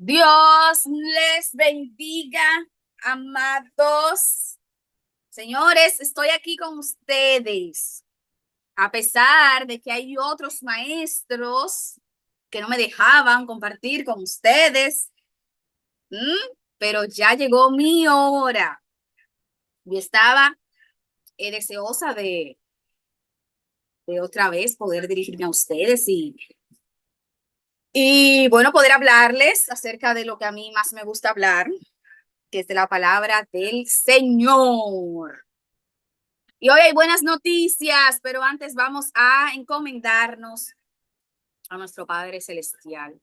Dios les bendiga, amados. Señores, estoy aquí con ustedes, a pesar de que hay otros maestros que no me dejaban compartir con ustedes, pero ya llegó mi hora. Yo estaba deseosa de otra vez poder dirigirme a ustedes y bueno, poder hablarles acerca de lo que a mí más me gusta hablar, que es de la palabra del Señor. Y hoy hay buenas noticias, pero antes vamos a encomendarnos a nuestro Padre Celestial.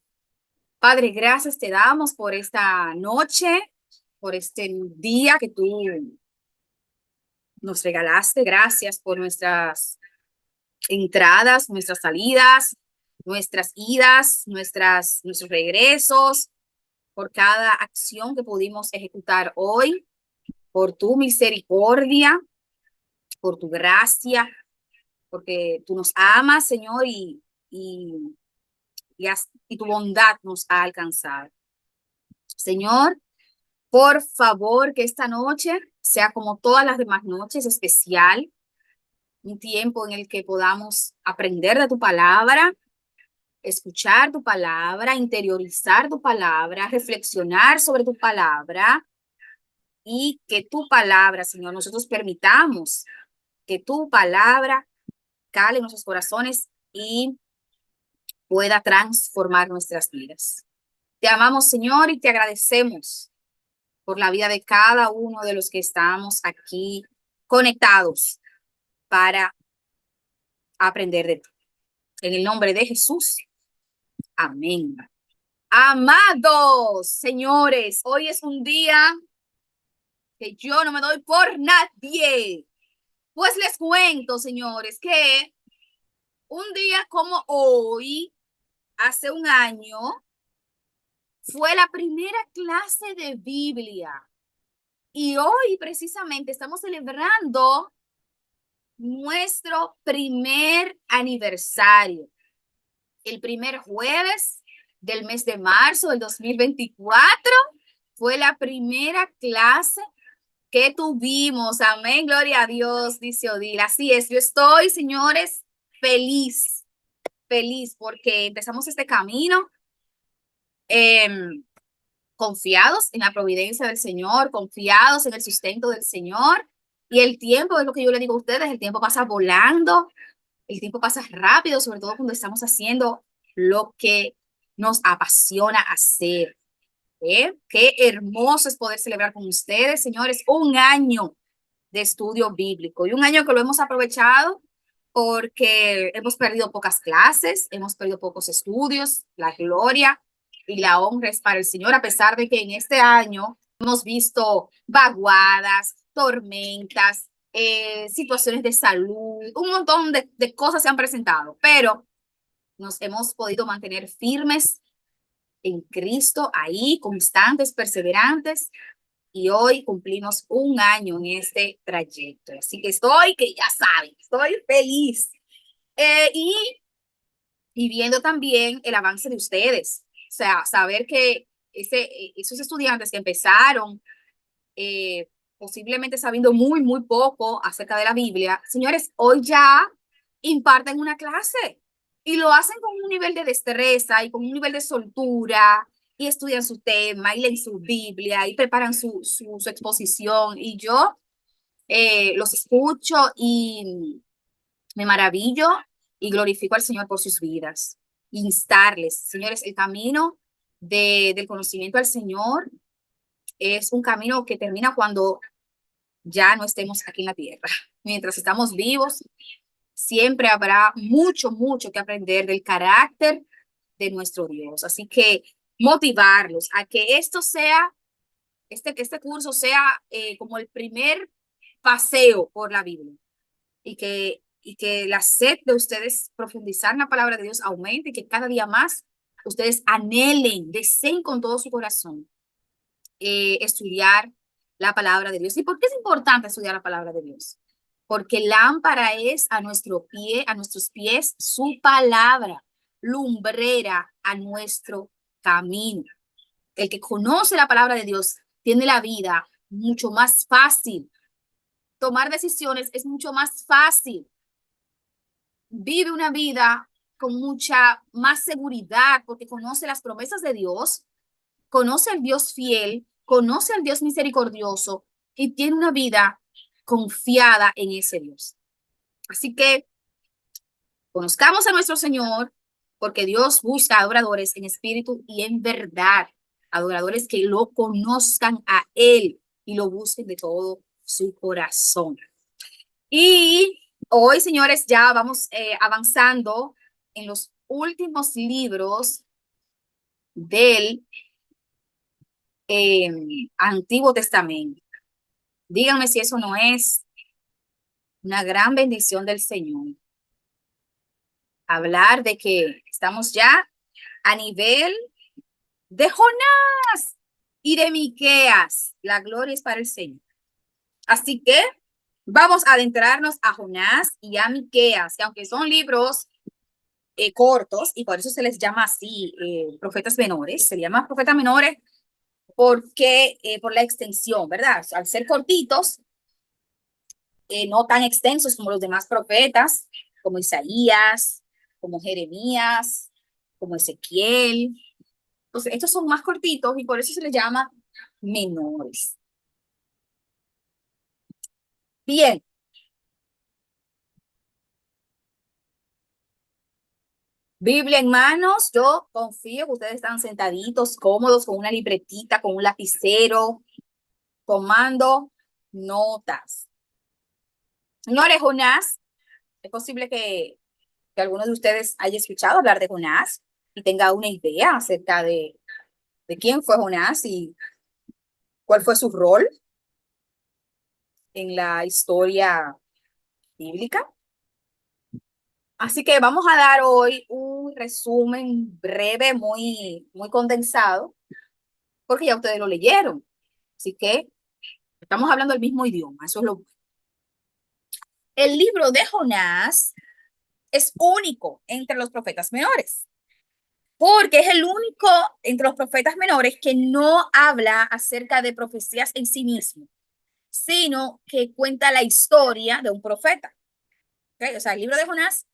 Padre, gracias te damos por esta noche, por este día que tú nos regalaste. Gracias por nuestras entradas, nuestras salidas, nuestras idas, nuestros regresos, por cada acción que pudimos ejecutar hoy, por tu misericordia, por tu gracia, porque tú nos amas, Señor, y, y tu bondad nos ha alcanzado. Señor, por favor, que esta noche sea como todas las demás noches, especial, un tiempo en el que podamos aprender de tu palabra, escuchar tu palabra, interiorizar tu palabra, reflexionar sobre tu palabra y que tu palabra, Señor, nosotros permitamos que tu palabra cale en nuestros corazones y pueda transformar nuestras vidas. Te amamos, Señor, y te agradecemos por la vida de cada uno de los que estamos aquí conectados para aprender de ti. En el nombre de Jesús. Amén. Amados señores, hoy es un día que yo no me doy por nadie. Pues les cuento, señores, que un día como hoy, hace un año, fue la primera clase de Biblia. Y hoy precisamente estamos celebrando nuestro primer aniversario. El primer jueves del mes de marzo del 2024 fue la primera clase que tuvimos. Amén, gloria a Dios, dice Odil. Así es, yo estoy, señores, feliz, feliz porque empezamos este camino. Eh, Confiados en la providencia del Señor, confiados en el sustento del Señor. Y el tiempo, es lo que yo le digo a ustedes, el tiempo pasa volando, el tiempo pasa rápido, sobre todo cuando estamos haciendo lo que nos apasiona hacer. Qué hermoso es poder celebrar con ustedes, señores, un año de estudio bíblico y un año que lo hemos aprovechado porque hemos perdido pocas clases, hemos perdido pocos estudios, la gloria y la honra es para el Señor, a pesar de que en este año hemos visto vaguadas, tormentas, situaciones de salud, un montón de cosas se han presentado, pero nos hemos podido mantener firmes en Cristo, ahí, constantes, perseverantes, y hoy cumplimos un año en este trayecto. Así que que ya saben, estoy feliz. Eh, y, y viendo también el avance de ustedes. O sea, saber que esos estudiantes que empezaron posiblemente sabiendo muy poco acerca de la Biblia, señores, hoy ya imparten una clase y lo hacen con un nivel de destreza y con un nivel de soltura y estudian su tema y leen su Biblia y preparan su exposición y yo los escucho y me maravillo y glorifico al Señor por sus vidas. Instarles, señores, el camino del conocimiento al Señor es un camino que termina cuando ya no estemos aquí en la tierra. Mientras estamos vivos, siempre habrá mucho que aprender del carácter de nuestro Dios. Así que motivarlos a que esto sea, este curso sea como el primer paseo por la Biblia y que la sed de ustedes profundizar en la palabra de Dios aumente y que cada día más ustedes anhelen, deseen con todo su corazón estudiar la palabra de Dios. ¿Y por qué es importante estudiar la palabra de Dios? Porque lámpara es a nuestro pie, a nuestros pies, su palabra, lumbrera a nuestro camino. El que conoce la palabra de Dios tiene la vida mucho más fácil. Tomar decisiones es mucho más fácil. Vive una vida con mucha más seguridad porque conoce las promesas de Dios, conoce al Dios fiel, conoce al Dios misericordioso y tiene una vida confiada en ese Dios. Así que conozcamos a nuestro Señor porque Dios busca adoradores en espíritu y en verdad, adoradores que lo conozcan a Él y lo busquen de todo su corazón. Y hoy, señores, ya vamos avanzando en los últimos libros del Antiguo Testamento. Díganme si eso no es una gran bendición del Señor. Hablar de que estamos ya a nivel de Jonás y de Miqueas. La gloria es para el Señor. Así que vamos a adentrarnos a Jonás y a Miqueas, que aunque son libros cortos, y por eso se les llama así, profetas menores, se llaman profetas menores porque por la extensión, ¿verdad? Al ser cortitos, no tan extensos como los demás profetas, como Isaías, como Jeremías, como Ezequiel. Entonces, estos son más cortitos y por eso se les llama menores. Bien. Biblia en manos, yo confío que ustedes están sentaditos, cómodos, con una libretita, con un lapicero, tomando notas. Señores, Jonás, es posible que alguno de ustedes haya escuchado hablar de Jonás y tenga una idea acerca de quién fue Jonás y cuál fue su rol en la historia bíblica. Así que vamos a dar hoy un resumen breve, muy condensado, porque ya ustedes lo leyeron. Así que estamos hablando el mismo idioma, eso es lo bueno. El libro de Jonás es único entre los profetas menores, porque es el único entre los profetas menores que no habla acerca de profecías en sí mismo, sino que cuenta la historia de un profeta. ¿Okay? O sea, el libro de Jonás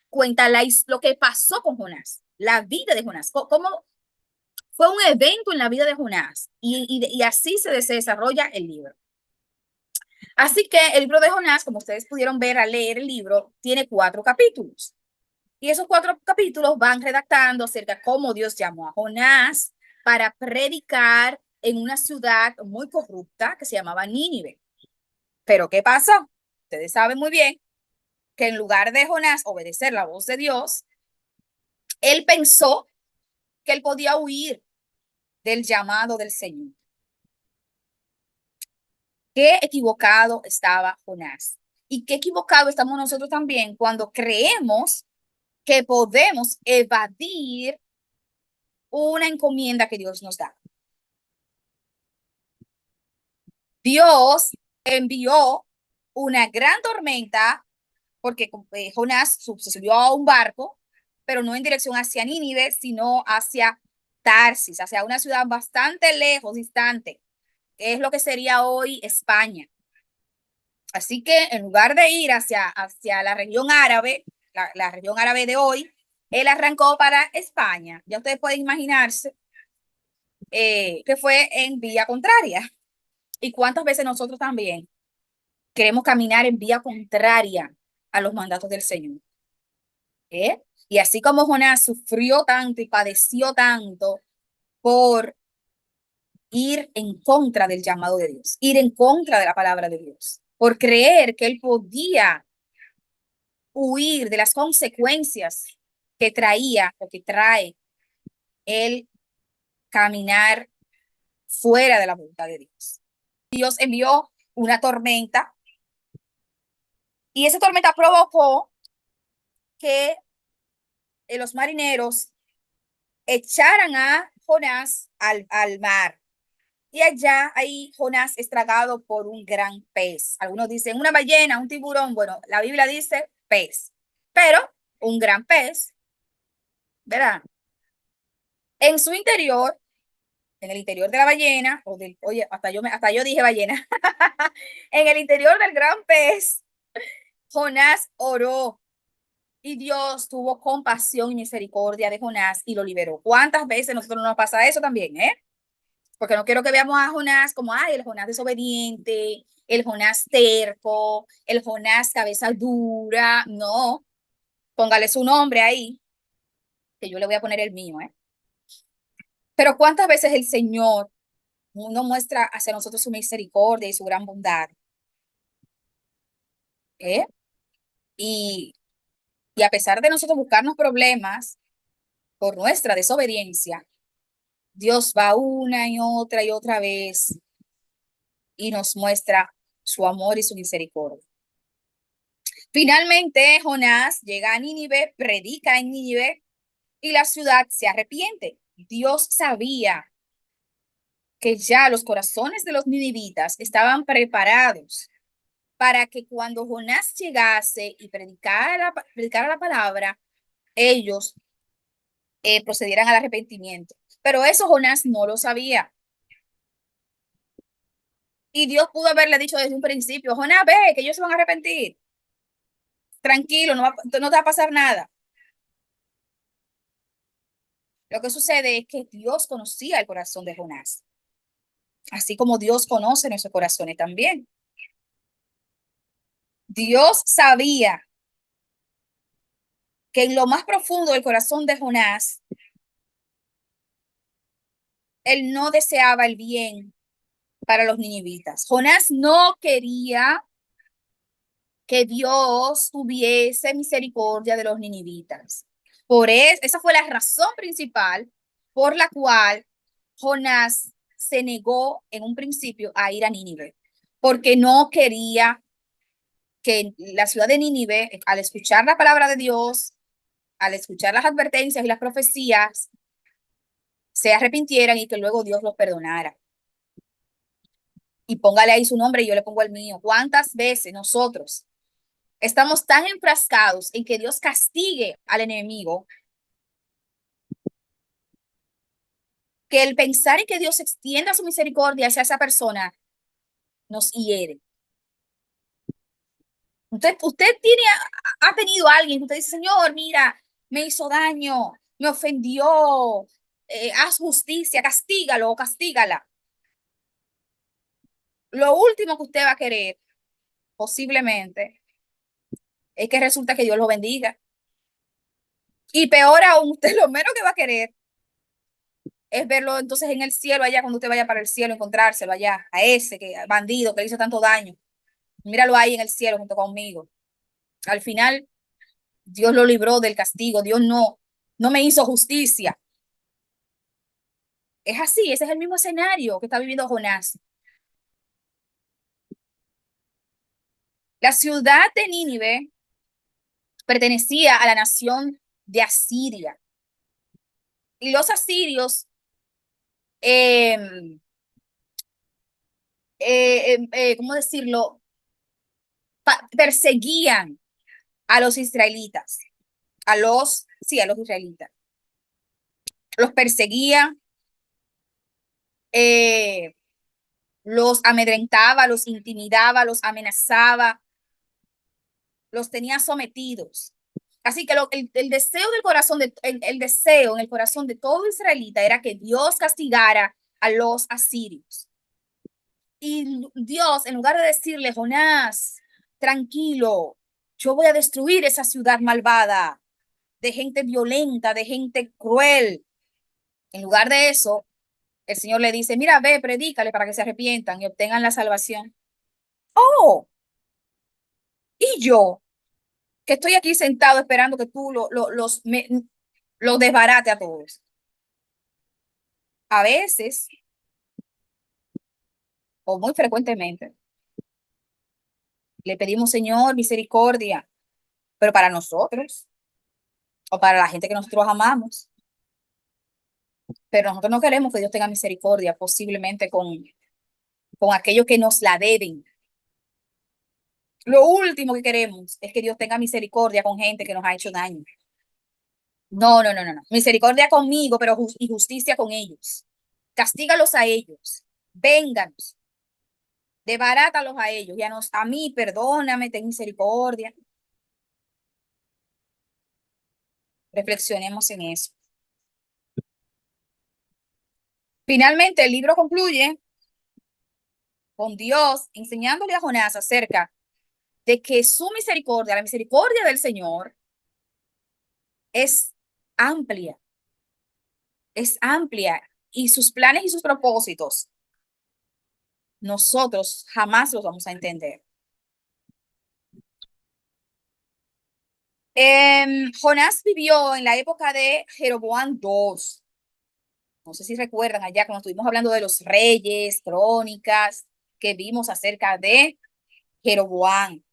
cuenta lo que pasó con Jonás, la vida de Jonás, cómo fue un evento en la vida de Jonás y así se desarrolla el libro. Así que el libro de Jonás, como ustedes pudieron ver al leer el libro, tiene 4 capítulos. Y esos 4 capítulos van redactando acerca de cómo Dios llamó a Jonás para predicar en una ciudad muy corrupta que se llamaba Nínive. Pero ¿qué pasó? Ustedes saben muy bien que en lugar de Jonás obedecer la voz de Dios, él pensó que él podía huir del llamado del Señor. Qué equivocado estaba Jonás. Y qué equivocado estamos nosotros también cuando creemos que podemos evadir una encomienda que Dios nos da. Dios envió una gran tormenta porque Jonás se subió a un barco, pero no en dirección hacia Nínive, sino hacia Tarsis, hacia una ciudad bastante lejos, distante, que es lo que sería hoy España. Así que en lugar de ir hacia la región árabe, la región árabe de hoy, él arrancó para España. Ya ustedes pueden imaginarse que fue en vía contraria. ¿Y cuántas veces nosotros también queremos caminar en vía contraria a los mandatos del Señor? Y así como Jonás sufrió tanto y padeció tanto por ir en contra del llamado de Dios, ir en contra de la palabra de Dios, por creer que él podía huir de las consecuencias que traía o que trae el caminar fuera de la voluntad de Dios. Dios envió una tormenta y esa tormenta provocó que los marineros echaran a Jonás al mar. Y allá ahí Jonás es tragado por un gran pez. Algunos dicen una ballena, un tiburón. Bueno, la Biblia dice pez, pero un gran pez, ¿verdad? En su interior en el interior de la ballena, oye, hasta yo dije ballena, en el interior del gran pez, Jonás oró y Dios tuvo compasión y misericordia de Jonás y lo liberó. ¿Cuántas veces nosotros nos pasa eso también, Porque no quiero que veamos a Jonás como, ay, el Jonás desobediente, el Jonás terco, el Jonás cabeza dura. No, póngale su nombre ahí, que yo le voy a poner el mío, Pero ¿cuántas veces el Señor no muestra hacia nosotros su misericordia y su gran bondad? ¿eh? Y, y a pesar de nosotros buscarnos problemas por nuestra desobediencia, Dios va y otra vez y nos muestra su amor y su misericordia. Finalmente, Jonás llega a Nínive, predica en Nínive y la ciudad se arrepiente. Dios sabía que ya los corazones de los ninivitas estaban preparados para que cuando Jonás llegase y predicara la palabra, ellos procedieran al arrepentimiento. Pero eso Jonás no lo sabía. Y Dios pudo haberle dicho desde un principio, Jonás, ve que ellos se van a arrepentir. Tranquilo, no te va a pasar nada. Lo que sucede es que Dios conocía el corazón de Jonás, así como Dios conoce nuestros corazones también. Dios sabía que en lo más profundo del corazón de Jonás, él no deseaba el bien para los ninivitas. Jonás no quería que Dios tuviese misericordia de los ninivitas. Por eso, esa fue la razón principal por la cual Jonás se negó en un principio a ir a Nínive, porque no quería que la ciudad de Nínive, al escuchar la palabra de Dios, al escuchar las advertencias y las profecías, se arrepintieran y que luego Dios los perdonara. Y póngale ahí su nombre y yo le pongo el mío. ¿Cuántas veces nosotros estamos tan enfrascados en que Dios castigue al enemigo que el pensar en que Dios extienda su misericordia hacia esa persona nos hiere? Usted ha tenido a alguien que usted dice, Señor, mira, me hizo daño, me ofendió, haz justicia, castígalo o castígala. Lo último que usted va a querer, posiblemente, es que resulta que Dios lo bendiga. Y peor aún, usted lo menos que va a querer es verlo entonces en el cielo allá, cuando usted vaya para el cielo, encontrárselo allá, a ese bandido que le hizo tanto daño. Míralo ahí en el cielo junto conmigo. Al final, Dios lo libró del castigo. Dios no me hizo justicia. Es así, ese es el mismo escenario que está viviendo Jonás. La ciudad de Nínive pertenecía a la nación de Asiria. Y los asirios, eh, ¿cómo decirlo? Perseguían a los israelitas, sí, a los israelitas. Los perseguían, eh, los amedrentaba, los intimidaba, los amenazaba, los tenía sometidos. Así que el deseo del corazón, el deseo en el corazón de todo israelita era que Dios castigara a los asirios. Y Dios, en lugar de decirle, Jonás, tranquilo, yo voy a destruir esa ciudad malvada, de gente violenta, de gente cruel. En lugar de eso, el Señor le dice, mira, ve, predícale para que se arrepientan y obtengan la salvación. Oh, y yo, que estoy aquí sentado esperando que tú los desbarate a todos. A veces, o muy frecuentemente, le pedimos, Señor, misericordia, pero para nosotros o para la gente que nosotros amamos. Pero nosotros no queremos que Dios tenga misericordia, posiblemente con aquellos que nos la deben. Lo último que queremos es que Dios tenga misericordia con gente que nos ha hecho daño. No. Misericordia conmigo, pero y justicia con ellos. Castígalos a ellos, vénganos, desbarátalos a ellos, y a mí, perdóname, ten misericordia. Reflexionemos en eso. Finalmente, el libro concluye con Dios enseñándole a Jonás acerca de que su misericordia, la misericordia del Señor, es amplia, es amplia, y sus planes y sus propósitos nosotros jamás los vamos a entender. Jonás vivió en la época de Jeroboam II. No sé si recuerdan allá cuando estuvimos hablando de los reyes, crónicas, que vimos acerca de Jeroboam.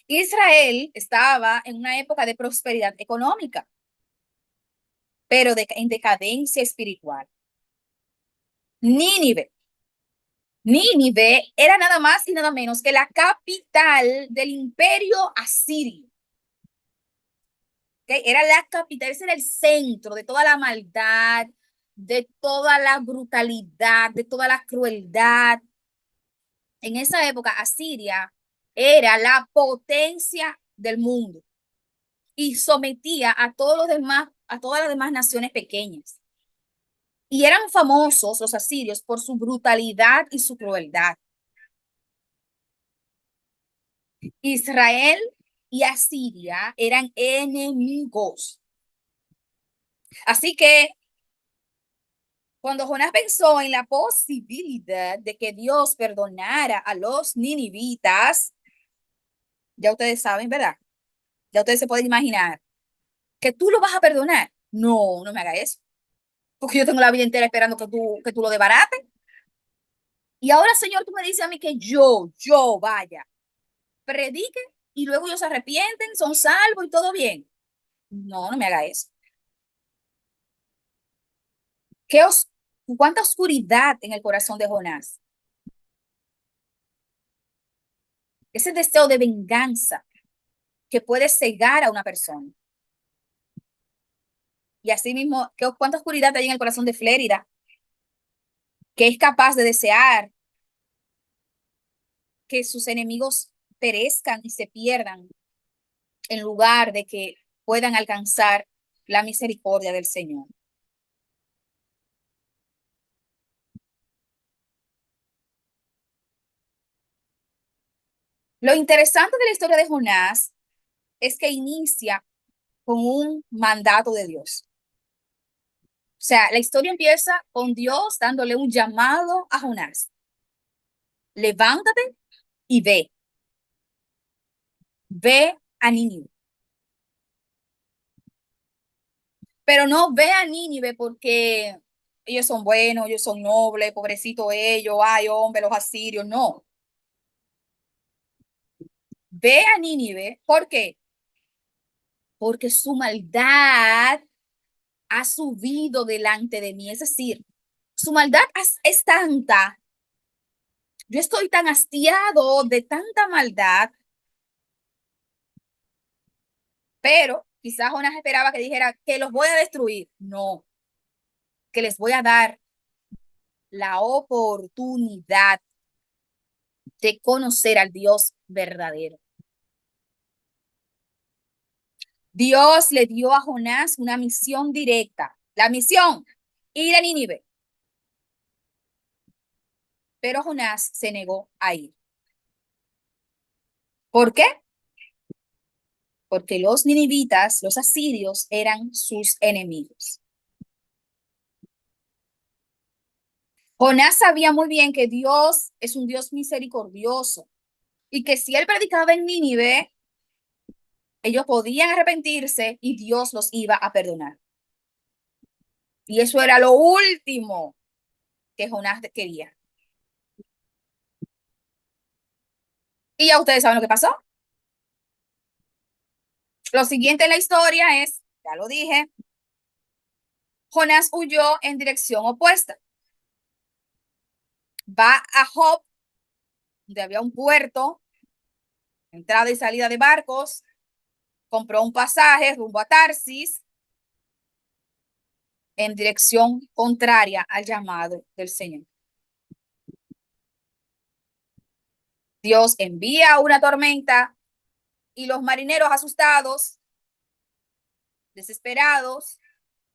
Israel estaba en una época de prosperidad económica, pero en decadencia espiritual. Nínive. Nínive era nada más y nada menos que la capital del imperio asirio. ¿Okay? Era la capital, ese era el centro de toda la maldad, de toda la brutalidad, de toda la crueldad. En esa época, Asiria era la potencia del mundo y sometía a todos los demás, a todas las demás naciones pequeñas. Y eran famosos los asirios por su brutalidad y su crueldad. Israel y Asiria eran enemigos. Así que cuando Jonás pensó en la posibilidad de que Dios perdonara a los ninivitas, ya ustedes saben, ¿verdad? Ya ustedes se pueden imaginar que tú lo vas a perdonar. No, no me haga eso. Porque yo tengo la vida entera esperando que tú lo desbarates. Y ahora, Señor, tú me dices a mí que vaya, predique y luego ellos se arrepienten, son salvos y todo bien. No, no me haga eso. ¿Qué ¿Cuánta oscuridad en el corazón de Jonás? Ese deseo de venganza que puede cegar a una persona. Y así mismo, ¿cuánta oscuridad hay en el corazón de Flérida? Que es capaz de desear que sus enemigos perezcan y se pierdan en lugar de que puedan alcanzar la misericordia del Señor. Lo interesante de la historia de Jonás es que inicia con un mandato de Dios. O sea, la historia empieza con Dios dándole un llamado a Jonás. Levántate y ve. Ve a Nínive. Pero no ve a Nínive porque ellos son buenos, ellos son nobles, pobrecito ellos, ay hombre, los asirios, no. Ve a Nínive, ¿por qué? Porque su maldad ha subido delante de mí, es decir, su maldad es tanta, yo estoy tan hastiado de tanta maldad, pero quizás Jonás esperaba que dijera que los voy a destruir, no, que les voy a dar la oportunidad de conocer al Dios verdadero. Dios le dio a Jonás una misión directa. La misión, ir a Nínive. Pero Jonás se negó a ir. ¿Por qué? Porque los ninivitas, los asirios, eran sus enemigos. Jonás sabía muy bien que Dios es un Dios misericordioso y que si él predicaba en Nínive, ellos podían arrepentirse y Dios los iba a perdonar. Y eso era lo último que Jonás quería. Y ya ustedes saben lo que pasó. Lo siguiente en la historia es, ya lo dije, Jonás huyó en dirección opuesta. Va a Job, donde había un puerto, entrada y salida de barcos, compró un pasaje rumbo a Tarsis en dirección contraria al llamado del Señor. Dios envía una tormenta y los marineros asustados, desesperados,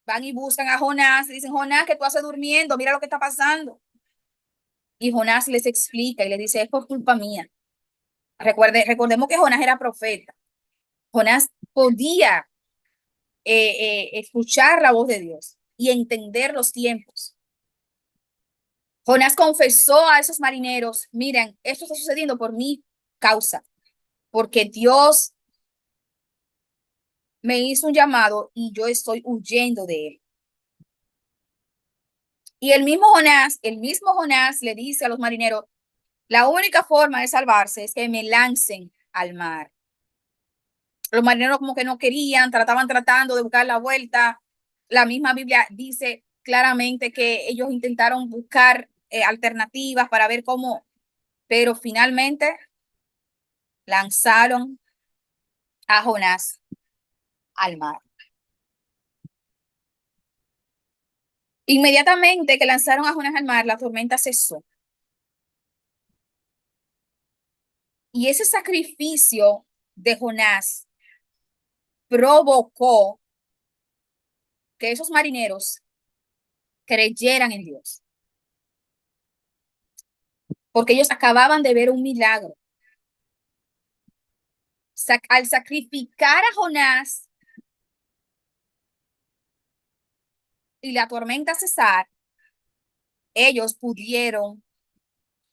van y buscan a Jonás y dicen: Jonás, ¿qué tú haces durmiendo? Mira lo que está pasando. Y Jonás les explica y les dice: es por culpa mía. Recordemos que Jonás era profeta. Jonás podía escuchar la voz de Dios y entender los tiempos. Jonás confesó a esos marineros: miren, esto está sucediendo por mi causa, porque Dios me hizo un llamado y yo estoy huyendo de él. Y el mismo Jonás le dice a los marineros: la única forma de salvarse es que me lancen al mar. Los marineros como que no querían, tratando de buscar la vuelta. La misma Biblia dice claramente que ellos intentaron buscar alternativas para ver cómo, pero finalmente lanzaron a Jonás al mar. Inmediatamente que lanzaron a Jonás al mar, la tormenta cesó. Y ese sacrificio de Jonás provocó que esos marineros creyeran en Dios, porque ellos acababan de ver un milagro. Al sacrificar a Jonás y la tormenta cesar, ellos pudieron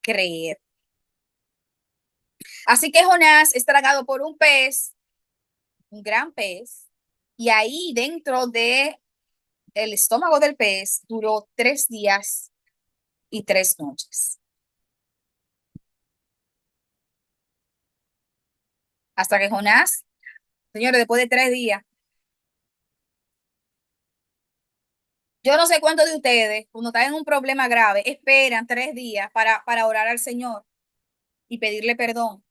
creer. Así que Jonás es tragado por un pez, un gran pez, y ahí dentro de el estómago del pez duró 3 días y 3 noches. Hasta que Jonás, señores, después de 3 días, yo no sé cuántos de ustedes, cuando están en un problema grave, esperan 3 días para orar al Señor y pedirle perdón.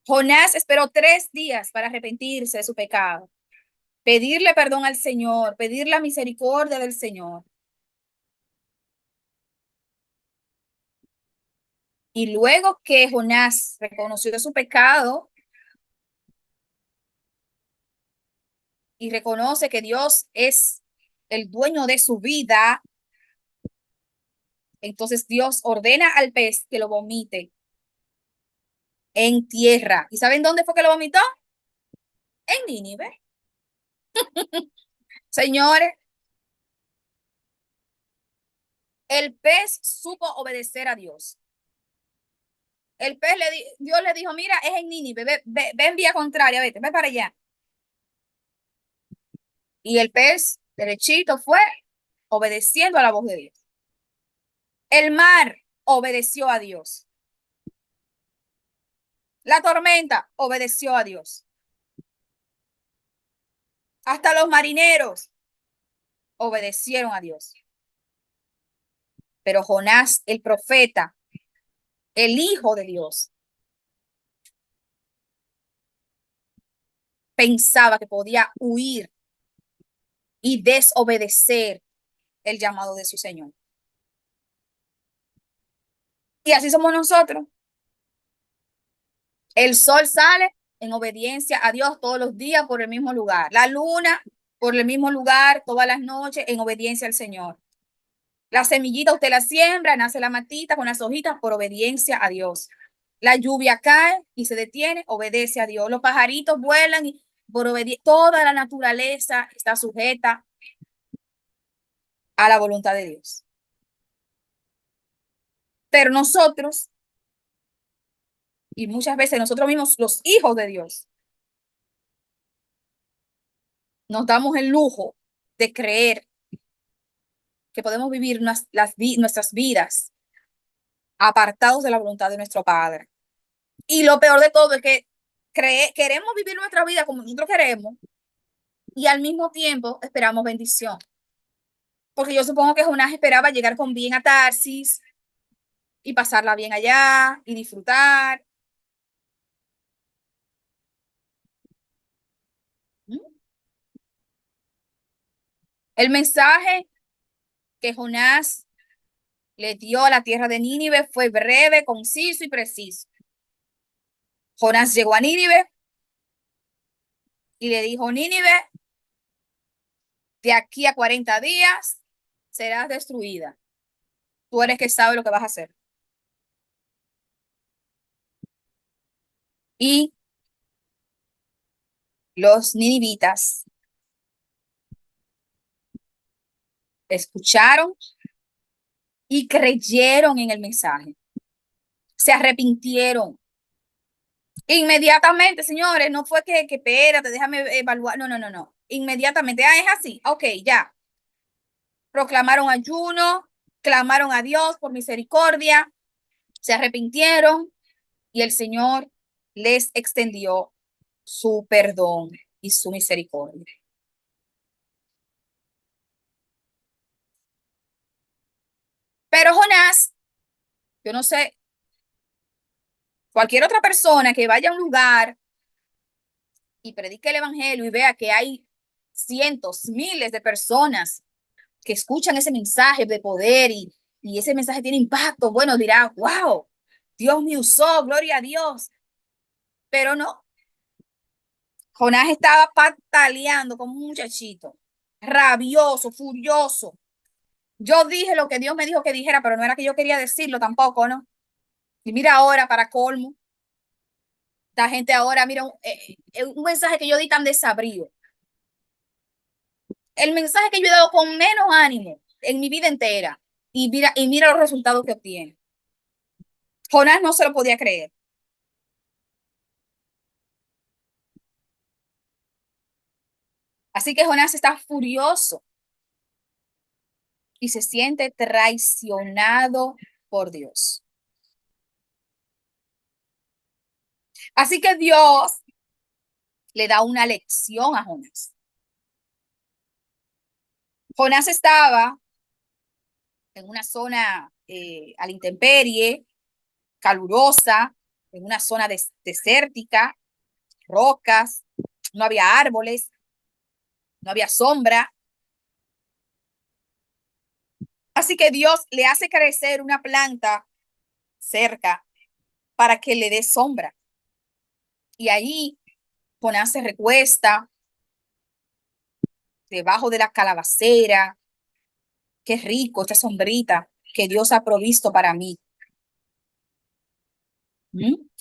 Jonás esperó 3 días para arrepentirse de su pecado, pedirle perdón al Señor, pedir la misericordia del Señor. Y luego que Jonás reconoció su pecado y reconoce que Dios es el dueño de su vida, entonces Dios ordena al pez que lo vomite en tierra. ¿Y saben dónde fue que lo vomitó? En Nínive. Señores, el pez supo obedecer a Dios. El pez Dios le dijo: mira, es en Nínive, ve en vía contraria, ve para allá. Y el pez derechito fue obedeciendo a la voz de Dios. El mar obedeció a Dios. La tormenta obedeció a Dios. Hasta los marineros obedecieron a Dios. Pero Jonás, el profeta, el hijo de Dios, pensaba que podía huir y desobedecer el llamado de su Señor. Y así somos nosotros. El sol sale en obediencia a Dios todos los días por el mismo lugar. La luna por el mismo lugar todas las noches en obediencia al Señor. La semillita usted la siembra, nace la matita con las hojitas por obediencia a Dios. La lluvia cae y se detiene, obedece a Dios. Los pajaritos vuelan y por obediencia. Toda la naturaleza está sujeta a la voluntad de Dios. Pero nosotros, y muchas veces nosotros mismos, los hijos de Dios, nos damos el lujo de creer que podemos vivir nuestras vidas apartados de la voluntad de nuestro Padre. Y lo peor de todo es que queremos vivir nuestra vida como nosotros queremos y al mismo tiempo esperamos bendición. Porque yo supongo que Jonás esperaba llegar con bien a Tarsis y pasarla bien allá y disfrutar. ¿Mm? El mensaje que Jonás le dio a la tierra de Nínive fue breve, conciso y preciso. Jonás llegó a Nínive y le dijo: Nínive, de aquí a 40 días serás destruida. Tú eres que sabe lo que vas a hacer. Y los ninivitas escucharon y creyeron en el mensaje. Se arrepintieron. Inmediatamente, señores, no fue que espérate, déjame evaluar. No, no, no, no. Inmediatamente. Ah, es así. Ok, ya. Proclamaron ayuno, clamaron a Dios por misericordia, se arrepintieron y el Señor les extendió su perdón y su misericordia. Pero Jonás, yo no sé, cualquier otra persona que vaya a un lugar y predique el evangelio y vea que hay cientos, miles de personas que escuchan ese mensaje de poder y ese mensaje tiene impacto, bueno, dirá: wow, Dios me usó, gloria a Dios. Pero no, Jonás estaba pataleando como un muchachito, rabioso, furioso. Yo dije lo que Dios me dijo que dijera, pero no era que yo quería decirlo tampoco, ¿no? Y mira ahora, para colmo, la gente ahora, mira, un mensaje que yo di tan desabrido. El mensaje que yo he dado con menos ánimo en mi vida entera. Y mira los resultados que obtiene. Jonás no se lo podía creer. Así que Jonás está furioso y se siente traicionado por Dios. Así que Dios le da una lección a Jonás. Jonás estaba en una zona a la intemperie, calurosa, en una zona desértica, rocas, no había árboles, no había sombra. Así que Dios le hace crecer una planta cerca para que le dé sombra. Y ahí Jonás se recuesta debajo de la calabacera. Qué rico esta sombrita que Dios ha provisto para mí.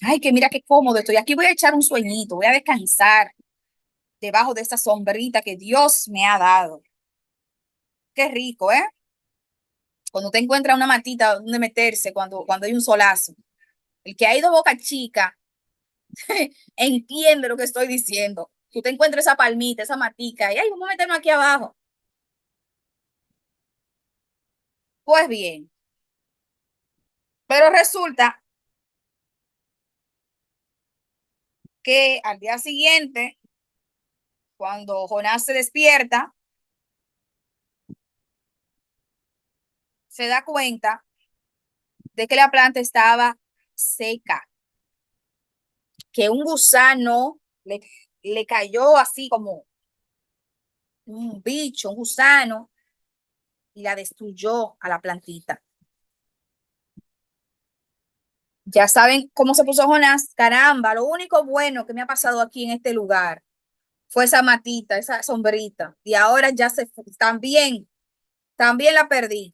Ay, que mira qué cómodo estoy. Aquí voy a echar un sueñito, voy a descansar debajo de esta sombrita que Dios me ha dado. Qué rico, ¿eh? Cuando te encuentras una matita donde meterse, cuando hay un solazo. El que ha ido a Boca Chica entiende lo que estoy diciendo. Si usted encuentra esa palmita, esa matica, y ay, vamos a meternos aquí abajo. Pues bien, pero resulta que al día siguiente, cuando Jonás se despierta, se da cuenta de que la planta estaba seca, que un gusano le cayó así como un bicho, un gusano, y la destruyó a la plantita. Ya saben cómo se puso Jonás. Caramba, lo único bueno que me ha pasado aquí en este lugar fue esa matita, esa sombrita. Y ahora ya también la perdí.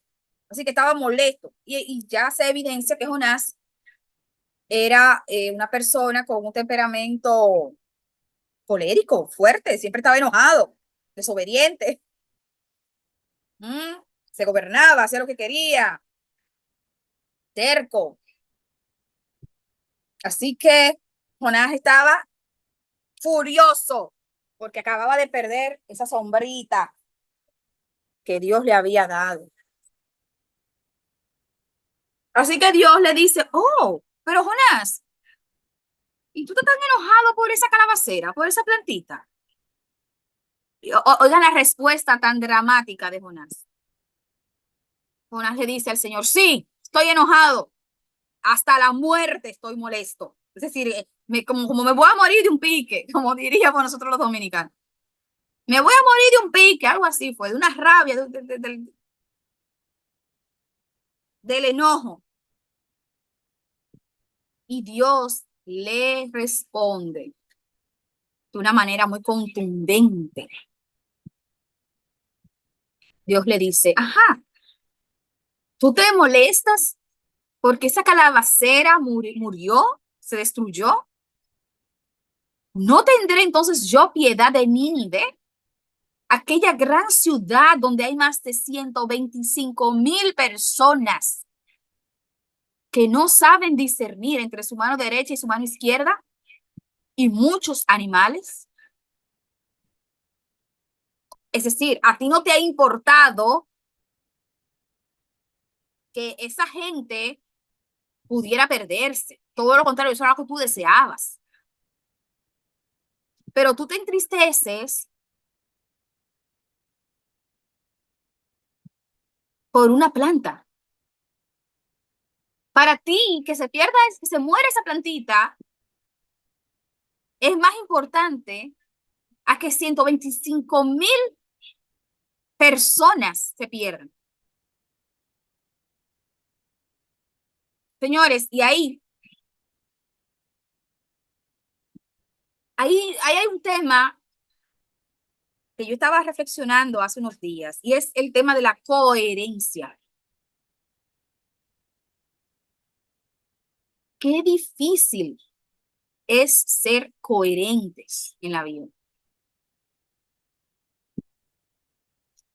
Así que estaba molesto. Y ya se evidencia que Jonás era una persona con un temperamento colérico, fuerte, siempre estaba enojado, desobediente. Se gobernaba, hacía lo que quería, terco. Así que Jonás estaba furioso porque acababa de perder esa sombrita que Dios le había dado. Así que Dios le dice: oh, pero Jonás, ¿y tú estás tan enojado por esa calabacera, por esa plantita? Oigan la respuesta tan dramática de Jonás. Jonás le dice al Señor: sí, estoy enojado, hasta la muerte estoy molesto. Es decir, como me voy a morir de un pique, como diríamos nosotros los dominicanos. Me voy a morir de un pique, algo así fue, de una rabia, del enojo. Y Dios le responde de una manera muy contundente. Dios le dice, ajá, ¿tú te molestas porque esa calabacera murió, se destruyó? ¿No tendré entonces yo piedad de Nínive, aquella gran ciudad donde hay más de 125,000 personas que no saben discernir entre su mano derecha y su mano izquierda y muchos animales? Es decir, a ti no te ha importado que esa gente pudiera perderse. Todo lo contrario, eso era lo que tú deseabas. Pero tú te entristeces por una planta. Para ti, que se pierda, que se muera esa plantita, es más importante a que 125,000 personas se pierdan. Señores, y ahí hay un tema que yo estaba reflexionando hace unos días y es el tema de la coherencia. Qué difícil es ser coherentes en la vida.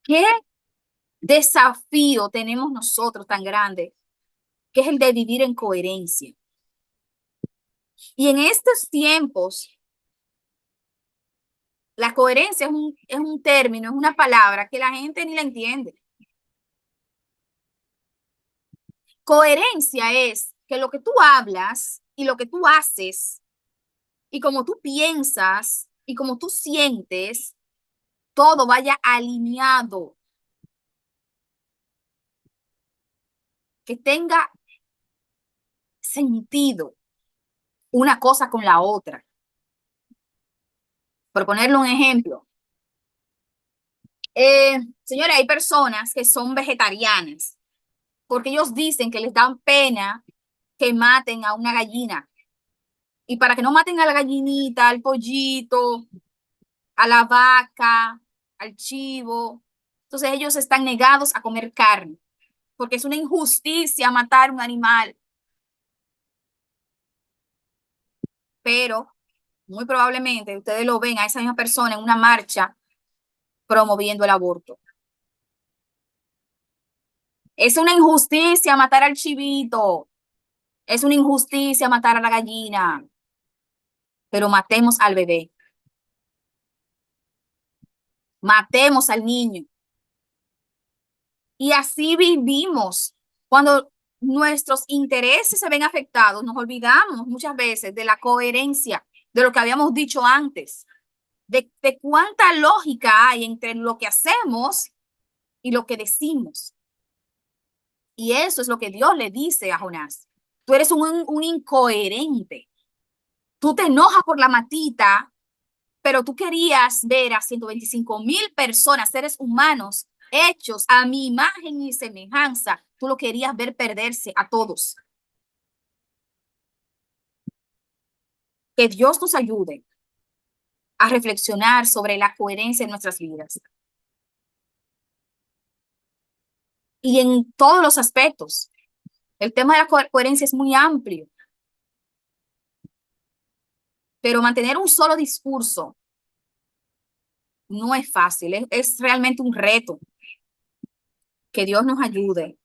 Qué desafío tenemos nosotros tan grande, que es el de vivir en coherencia. Y en estos tiempos, la coherencia es un término, es una palabra que la gente ni la entiende. Coherencia es que lo que tú hablas y lo que tú haces y como tú piensas y como tú sientes, todo vaya alineado, que tenga sentido una cosa con la otra. Por ponerle un ejemplo, señores, hay personas que son vegetarianas porque ellos dicen que les dan pena que maten a una gallina. Y para que no maten a la gallinita, al pollito, a la vaca, al chivo, entonces ellos están negados a comer carne, porque es una injusticia matar un animal. Pero muy probablemente ustedes lo ven a esa misma persona en una marcha promoviendo el aborto. Es una injusticia matar al chivito, es una injusticia matar a la gallina, pero matemos al bebé, matemos al niño. Y así vivimos. Cuando nuestros intereses se ven afectados, nos olvidamos muchas veces de la coherencia, de lo que habíamos dicho antes, de cuánta lógica hay entre lo que hacemos y lo que decimos. Y eso es lo que Dios le dice a Jonás. Tú eres un incoherente. Tú te enojas por la matita, pero tú querías ver a 125,000 personas, seres humanos, hechos a mi imagen y semejanza. Tú lo querías ver perderse a todos. Que Dios nos ayude a reflexionar sobre la coherencia en nuestras vidas. Y en todos los aspectos. El tema de la coherencia es muy amplio, pero mantener un solo discurso no es fácil, es realmente un reto. Que Dios nos ayude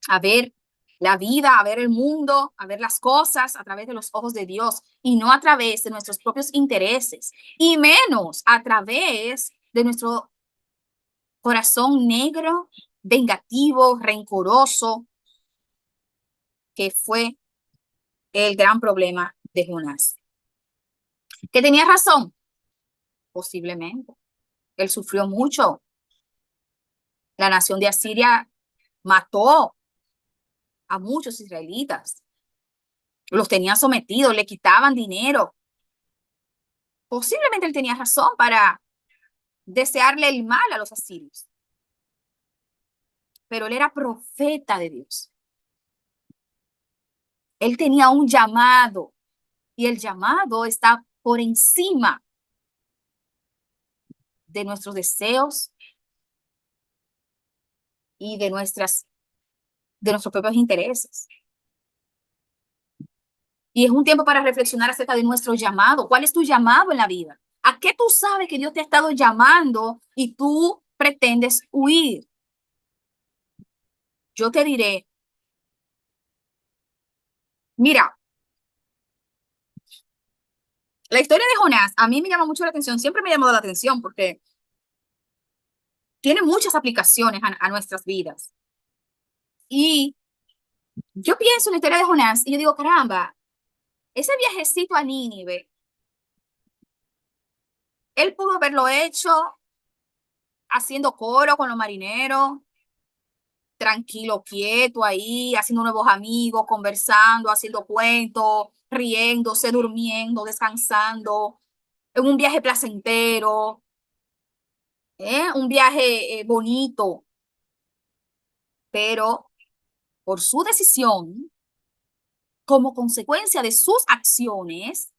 a ver la vida, a ver el mundo, a ver las cosas a través de los ojos de Dios y no a través de nuestros propios intereses y menos a través de nuestro corazón negro, vengativo, rencoroso, que fue el gran problema de Jonás. ¿Que tenía razón? Posiblemente. Él sufrió mucho. La nación de Asiria mató a muchos israelitas. Los tenían sometidos, le quitaban dinero. Posiblemente él tenía razón para desearle el mal a los asirios. Pero él era profeta de Dios. Él tenía un llamado y el llamado está por encima de nuestros deseos y de nuestros propios intereses. Y es un tiempo para reflexionar acerca de nuestro llamado. ¿Cuál es tu llamado en la vida? ¿A qué tú sabes que Dios te ha estado llamando y tú pretendes huir? Yo te diré, mira, la historia de Jonás a mí me llama mucho la atención, siempre me ha llamado la atención porque tiene muchas aplicaciones a nuestras vidas. Y yo pienso en la historia de Jonás y yo digo, caramba, ese viajecito a Nínive, él pudo haberlo hecho haciendo coro con los marineros, tranquilo, quieto ahí, haciendo nuevos amigos, conversando, haciendo cuentos, riéndose, durmiendo, descansando, en un viaje placentero, un viaje bonito, pero por su decisión, como consecuencia de sus acciones,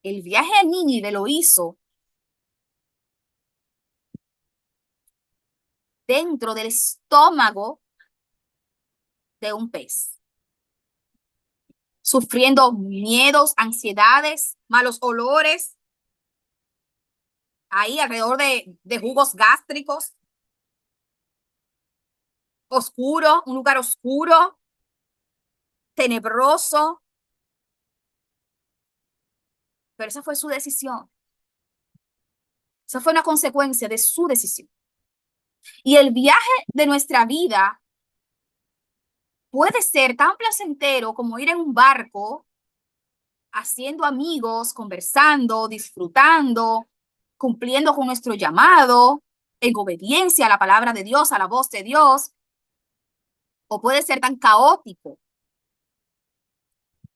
el viaje a Nínive lo hizo dentro del estómago de un pez, sufriendo miedos, ansiedades, malos olores, ahí alrededor de jugos gástricos, oscuro, un lugar oscuro, tenebroso, pero esa fue su decisión. Esa fue una consecuencia de su decisión. Y el viaje de nuestra vida puede ser tan placentero como ir en un barco, haciendo amigos, conversando, disfrutando, cumpliendo con nuestro llamado, en obediencia a la palabra de Dios, a la voz de Dios, o puede ser tan caótico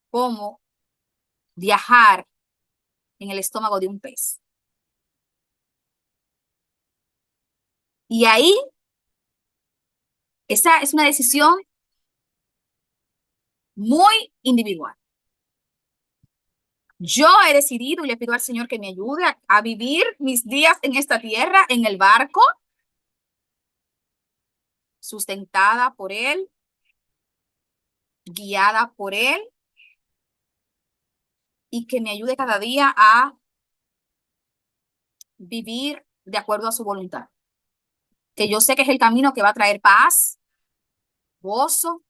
como viajar en el estómago de un pez. Y ahí, esa es una decisión muy individual. Yo he decidido y le pido al Señor que me ayude a vivir mis días en esta tierra, en el barco, sustentada por Él, guiada por Él, y que me ayude cada día a vivir de acuerdo a su voluntad. Que yo sé que es el camino que va a traer paz, gozo,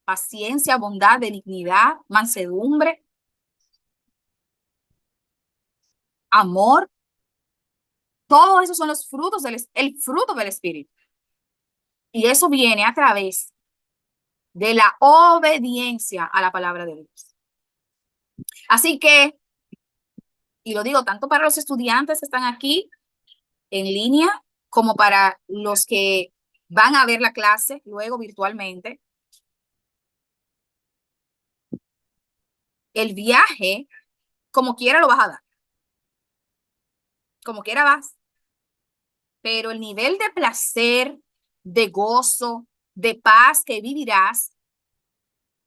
paciencia, bondad, benignidad, mansedumbre, amor. Todos esos son los frutos el fruto del Espíritu. Y eso viene a través de la obediencia a la palabra de Dios. Así que, y lo digo tanto para los estudiantes que están aquí en línea, como para los que van a ver la clase luego virtualmente, el viaje, como quiera lo vas a dar, como quiera vas, pero el nivel de placer, de gozo, de paz que vivirás,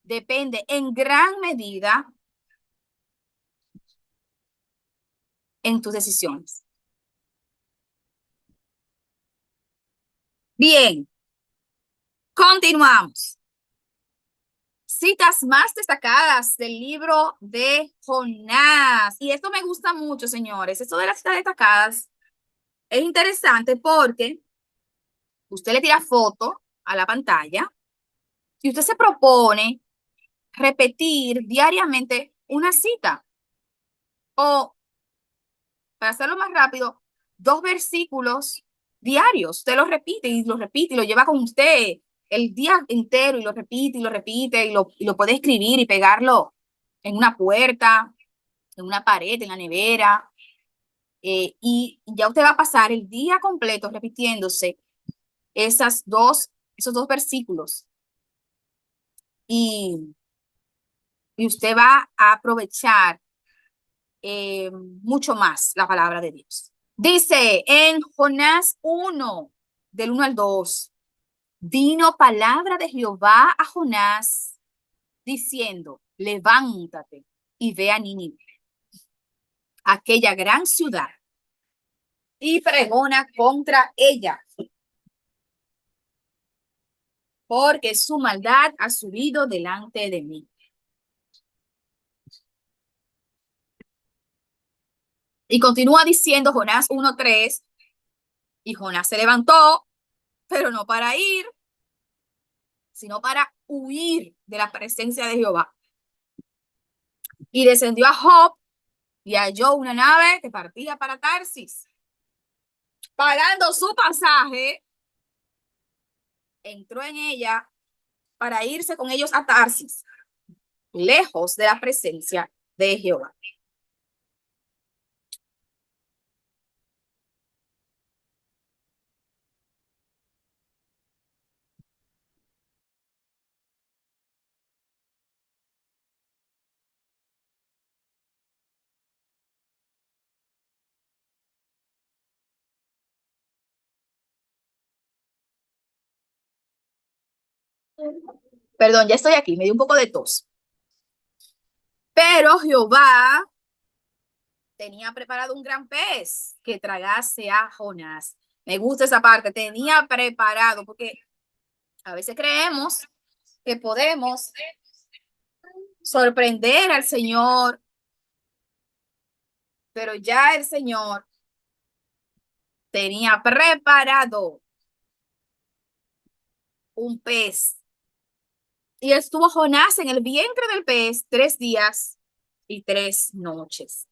depende en gran medida en tus decisiones. Bien, continuamos. Citas más destacadas del libro de Jonás. Y esto me gusta mucho, señores. Esto de las citas destacadas es interesante porque usted le tira foto a la pantalla y usted se propone repetir diariamente una cita o, para hacerlo más rápido, 2 versículos diarios. Usted los repite y lo repite y lo lleva con usted el día entero y lo repite y lo repite y lo puede escribir y pegarlo en una puerta, en una pared, en la nevera. Y ya usted va a pasar el día completo repitiéndose esos dos versículos. Y, y usted va a aprovechar mucho más la palabra de Dios. Dice en Jonás 1, del 1 al 2, vino palabra de Jehová a Jonás diciendo, levántate y ve a Nínive, aquella gran ciudad, y pregona contra ella, porque su maldad ha subido delante de mí. Y continúa diciendo Jonás 1:3, y Jonás se levantó, pero no para ir, sino para huir de la presencia de Jehová. Y descendió a Job y halló una nave que partía para Tarsis. Pagando su pasaje, entró en ella para irse con ellos a Tarsis, lejos de la presencia de Jehová. Perdón, ya estoy aquí, me dio un poco de tos. Pero Jehová tenía preparado un gran pez que tragase a Jonás. Me gusta esa parte, tenía preparado, porque a veces creemos que podemos sorprender al Señor, pero ya el Señor tenía preparado un pez. Y estuvo Jonás en el vientre del pez 3 días y 3 noches.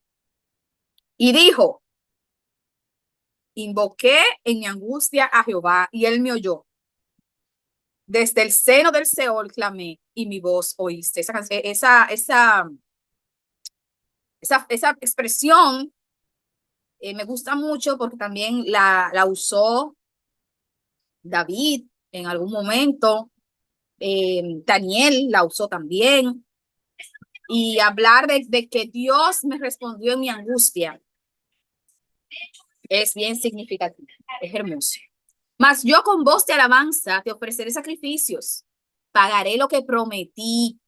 Y dijo, invoqué en mi angustia a Jehová y él me oyó. Desde el seno del Seol clamé y mi voz oíste. Esa expresión me gusta mucho porque también la usó David en algún momento. Daniel la usó también. Y hablar de que Dios me respondió en mi angustia es bien significativo, es hermoso. Mas yo con voz de alabanza te ofreceré sacrificios, pagaré lo que prometí.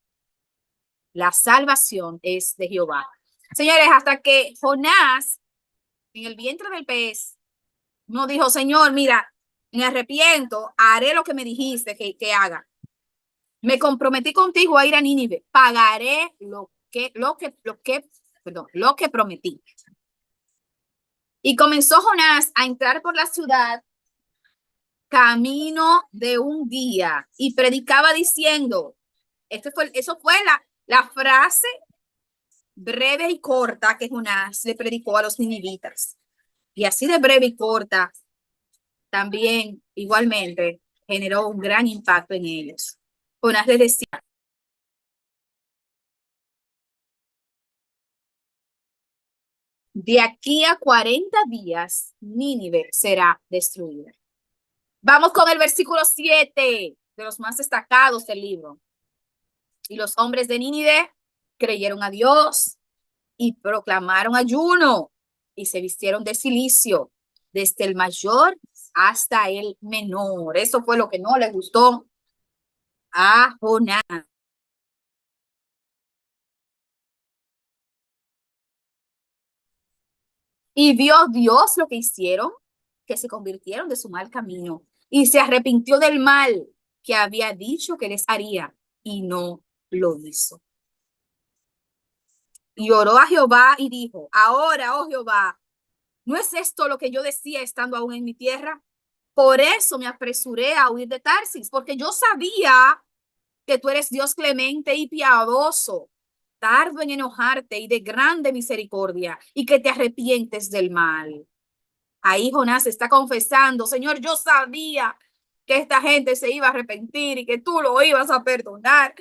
La salvación es de Jehová. Señores, hasta que Jonás en el vientre del pez no dijo, Señor, mira, me arrepiento, haré lo que me dijiste que haga. Me comprometí contigo a ir a Nínive, pagaré lo que prometí. Y comenzó Jonás a entrar por la ciudad camino de un día y predicaba diciendo, eso fue la frase breve y corta que Jonás le predicó a los ninivitas. Y así de breve y corta, también igualmente generó un gran impacto en ellos. Jonás les decía, de aquí a 40 días, Nínive será destruida. Vamos con el versículo 7, de los más destacados del libro. Y los hombres de Nínive creyeron a Dios y proclamaron ayuno y se vistieron de cilicio, desde el mayor hasta el menor. Eso fue lo que no le gustó a Jonás. Y vio Dios lo que hicieron, que se convirtieron de su mal camino y se arrepintió del mal que había dicho que les haría y no lo hizo. Y oró a Jehová y dijo, ahora, oh Jehová, ¿no es esto lo que yo decía estando aún en mi tierra? Por eso me apresuré a huir de Tarsis, porque yo sabía que tú eres Dios clemente y piadoso, tardo en enojarte y de grande misericordia, y que te arrepientes del mal. Ahí Jonás está confesando, Señor, yo sabía que esta gente se iba a arrepentir y que tú lo ibas a perdonar,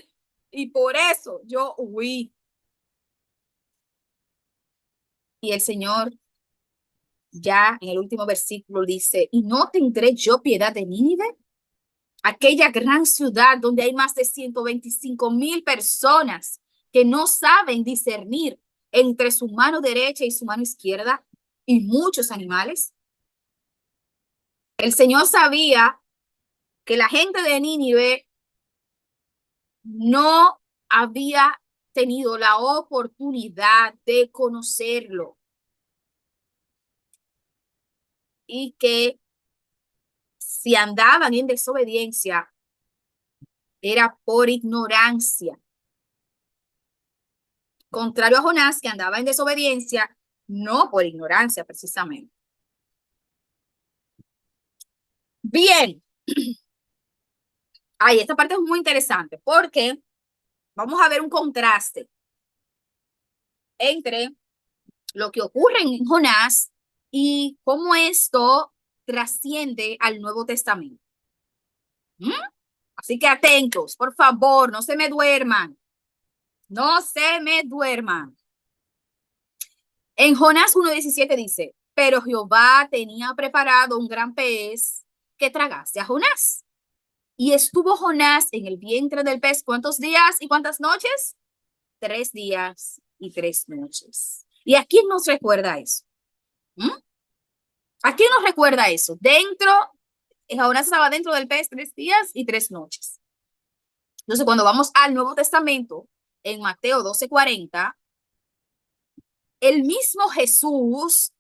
y por eso yo huí. Y el Señor ya en el último versículo dice, ¿y no tendré yo piedad de Nínive? Aquella gran ciudad donde hay más de 125,000 personas que no saben discernir entre su mano derecha y su mano izquierda y muchos animales. El Señor sabía que la gente de Nínive no había tenido la oportunidad de conocerlo y que si andaban en desobediencia era por ignorancia. Contrario a Jonás, que andaba en desobediencia, no por ignorancia precisamente. Bien. Ay, esta parte es muy interesante porque vamos a ver un contraste entre lo que ocurre en Jonás y cómo esto trasciende al Nuevo Testamento. ¿Mm? Así que atentos, por favor, no se me duerman. No se me duerman. En Jonás 1:17 dice, pero Jehová tenía preparado un gran pez que tragase a Jonás. Y estuvo Jonás en el vientre del pez, ¿cuántos días y cuántas noches? 3 días y 3 noches. ¿Y a quién nos recuerda eso? ¿Mm? ¿A quién nos recuerda eso? Jonás estaba dentro del pez 3 días y 3 noches. Entonces, cuando vamos al Nuevo Testamento, en Mateo 12:40, el mismo Jesús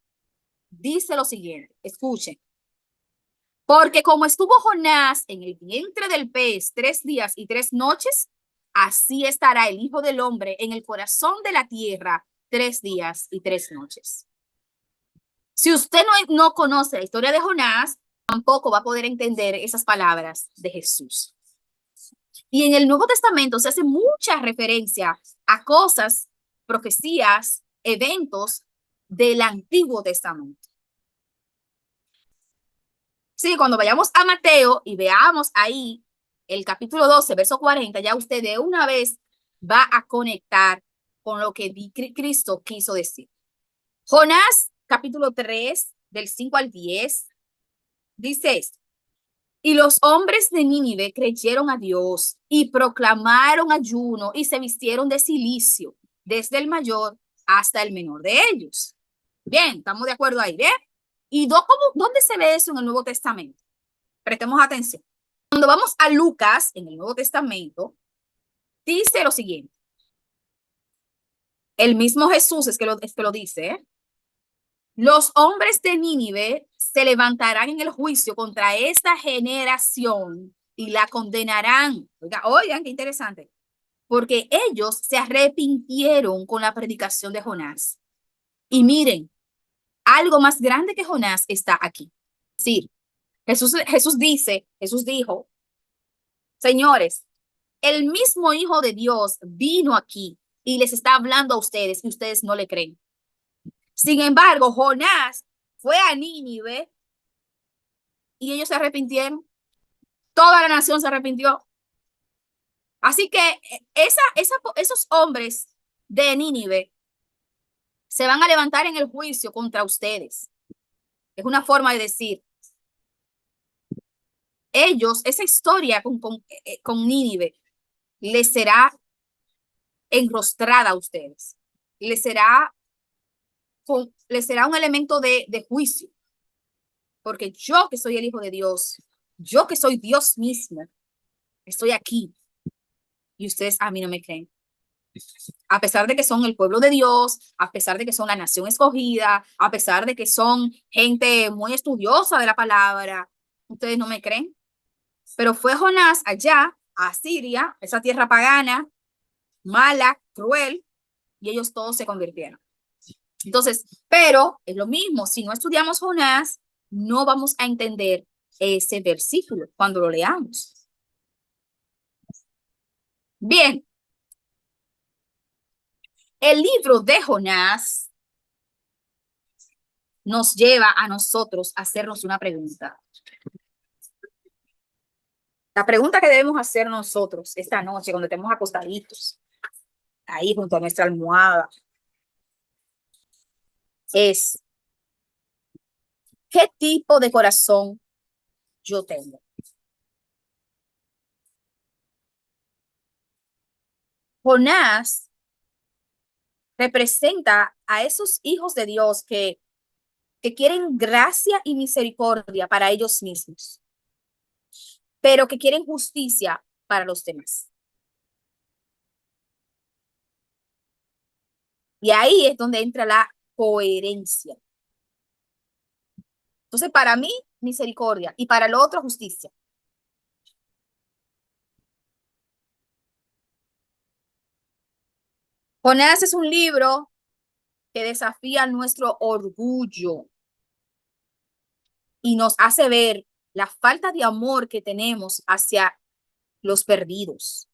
dice lo siguiente, escuchen, porque como estuvo Jonás en el vientre del pez 3 días y 3 noches, así estará el Hijo del Hombre en el corazón de la tierra 3 días y 3 noches. Si usted no conoce la historia de Jonás, tampoco va a poder entender esas palabras de Jesús. Y en el Nuevo Testamento se hace mucha referencia a cosas, profecías, eventos del Antiguo Testamento. Sí, cuando vayamos a Mateo y veamos ahí el capítulo 12, verso 40, ya usted de una vez va a conectar con lo que Cristo quiso decir. Jonás, capítulo 3, del 5 al 10, dice esto. Y los hombres de Nínive creyeron a Dios y proclamaron ayuno y se vistieron de cilicio, desde el mayor hasta el menor de ellos. Bien, estamos de acuerdo ahí, ¿bien? ¿Y dónde se ve eso en el Nuevo Testamento? Prestemos atención. Cuando vamos a Lucas, en el Nuevo Testamento, dice lo siguiente. El mismo Jesús es que lo dice, ¿eh? Los hombres de Nínive se levantarán en el juicio contra esta generación y la condenarán. Oigan, qué interesante. Porque ellos se arrepintieron con la predicación de Jonás. Y miren, algo más grande que Jonás está aquí. Sí, Jesús dijo, señores, el mismo Hijo de Dios vino aquí y les está hablando a ustedes y ustedes no le creen. Sin embargo, Jonás fue a Nínive y ellos se arrepintieron. Toda la nación se arrepintió. Así que esos hombres de Nínive se van a levantar en el juicio contra ustedes. Es una forma de decir, ellos, esa historia con Nínive, les será enrostrada a ustedes. Les será un elemento de juicio. Porque yo que soy el Hijo de Dios, yo que soy Dios mismo, estoy aquí y ustedes a mí no me creen. A pesar de que son el pueblo de Dios, a pesar de que son la nación escogida, a pesar de que son gente muy estudiosa de la palabra, ustedes no me creen. Pero fue Jonás allá, a Siria, esa tierra pagana, mala, cruel, y ellos todos se convirtieron. Entonces, pero es lo mismo, si no estudiamos Jonás, no vamos a entender ese versículo cuando lo leamos. Bien, el libro de Jonás nos lleva a nosotros a hacernos una pregunta. La pregunta que debemos hacer nosotros esta noche, cuando estemos acostaditos, ahí junto a nuestra almohada, es, ¿qué tipo de corazón yo tengo? Jonás representa a esos hijos de Dios que que quieren gracia y misericordia para ellos mismos, pero que quieren justicia para los demás. Y ahí es donde entra la coherencia. Entonces, para mí, misericordia y para el otro, justicia. Jonás es un libro que desafía nuestro orgullo y nos hace ver la falta de amor que tenemos hacia los perdidos.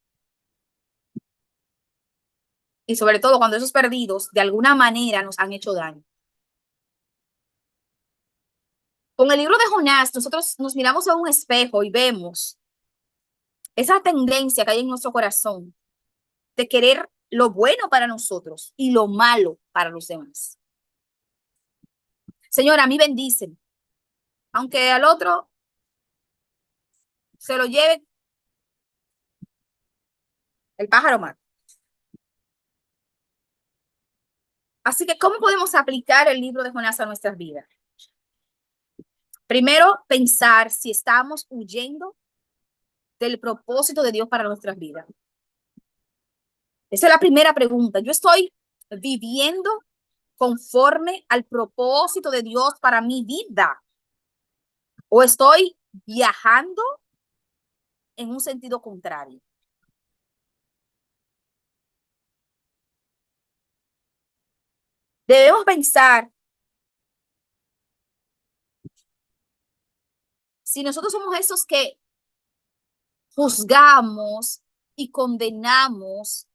Y sobre todo cuando esos perdidos de alguna manera nos han hecho daño. Con el libro de Jonás, nosotros nos miramos a un espejo y vemos esa tendencia que hay en nuestro corazón de querer lo bueno para nosotros y lo malo para los demás. Señor, a mí bendíceme, aunque al otro se lo lleve el pájaro mal. Así que, ¿cómo podemos aplicar el libro de Jonás a nuestras vidas? Primero, pensar si estamos huyendo del propósito de Dios para nuestras vidas. Esa es la primera pregunta. ¿Yo estoy viviendo conforme al propósito de Dios para mi vida? ¿O estoy viajando en un sentido contrario? Debemos pensar si nosotros somos esos que juzgamos y condenamos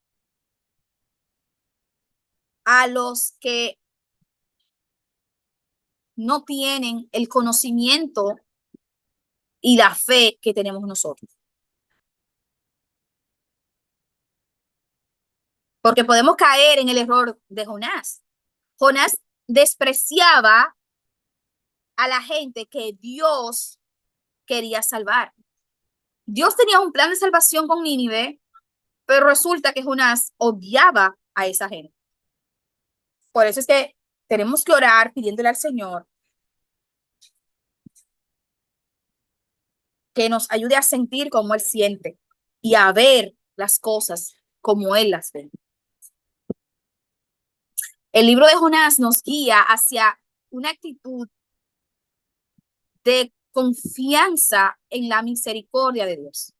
a los que no tienen el conocimiento y la fe que tenemos nosotros. Porque podemos caer en el error de Jonás. Jonás despreciaba a la gente que Dios quería salvar. Dios tenía un plan de salvación con Nínive, pero resulta que Jonás odiaba a esa gente. Por eso es que tenemos que orar pidiéndole al Señor que nos ayude a sentir como Él siente y a ver las cosas como Él las ve. El libro de Jonás nos guía hacia una actitud de confianza en la misericordia de Dios.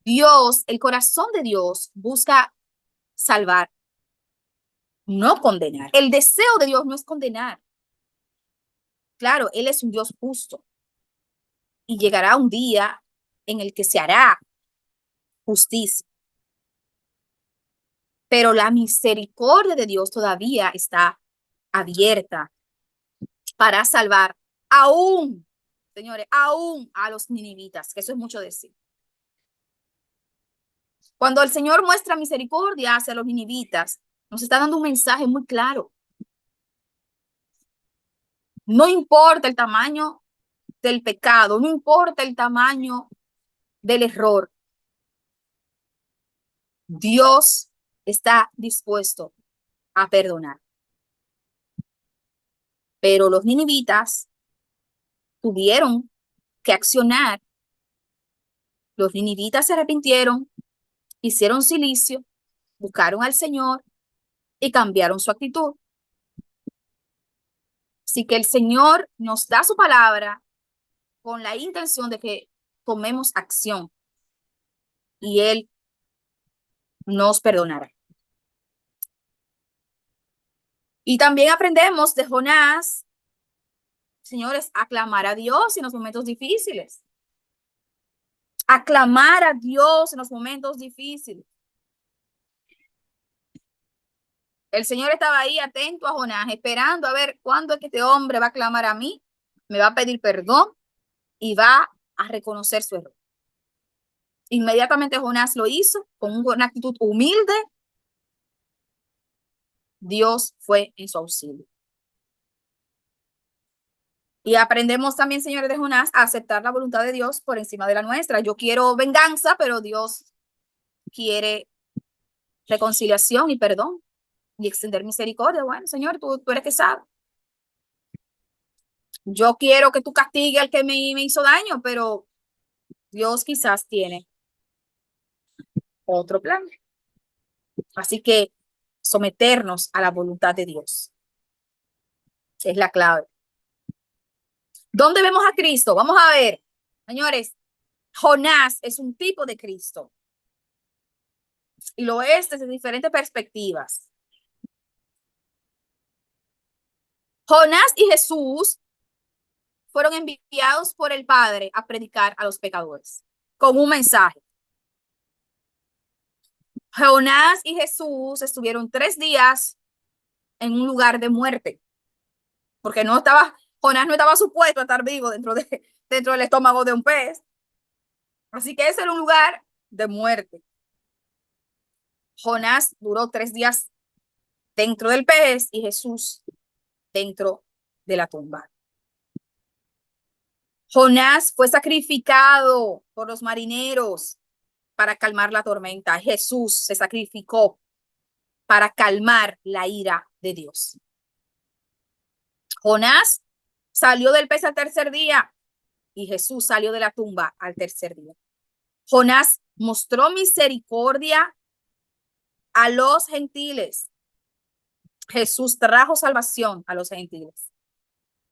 Dios, el corazón de Dios busca salvar, no condenar. El deseo de Dios no es condenar. Claro, Él es un Dios justo y llegará un día en el que se hará justicia. Pero la misericordia de Dios todavía está abierta para salvar aún, señores, aún a los ninivitas, que eso es mucho decir. Cuando el Señor muestra misericordia hacia los ninivitas, nos está dando un mensaje muy claro. No importa el tamaño del pecado, no importa el tamaño del error, Dios está dispuesto a perdonar. Pero los ninivitas tuvieron que accionar. Los ninivitas se arrepintieron, hicieron silicio, buscaron al Señor y cambiaron su actitud. Así que el Señor nos da su palabra con la intención de que tomemos acción y Él nos perdonará. Y también aprendemos de Jonás, señores, a clamar a Dios en los momentos difíciles. A clamar a Dios en los momentos difíciles. El Señor estaba ahí atento a Jonás, esperando a ver cuándo es que este hombre va a clamar a mí, me va a pedir perdón y va a reconocer su error. Inmediatamente Jonás lo hizo con una actitud humilde. Dios fue en su auxilio. Y aprendemos también, señores de Jonás, a aceptar la voluntad de Dios por encima de la nuestra. Yo quiero venganza, pero Dios quiere reconciliación y perdón. y extender misericordia. Bueno, Señor, tú eres que sabes. Yo quiero que tú castigues al que me hizo daño, pero Dios quizás tiene otro plan. Así que someternos a la voluntad de Dios es la clave. ¿Dónde vemos a Cristo? Vamos a ver, señores, Jonás es un tipo de Cristo y lo es desde diferentes perspectivas. Jonás y Jesús fueron enviados por el Padre a predicar a los pecadores con un mensaje. Jonás y Jesús estuvieron 3 días en un lugar de muerte, porque Jonás no estaba supuesto a estar vivo dentro del estómago de un pez. Así que ese era un lugar de muerte. Jonás duró 3 días dentro del pez y Jesús dentro de la tumba. Jonás fue sacrificado por los marineros para calmar la tormenta. Jesús se sacrificó para calmar la ira de Dios. Jonás salió del pez al tercer día y Jesús salió de la tumba al tercer día. Jonás mostró misericordia a los gentiles. Jesús trajo salvación a los gentiles.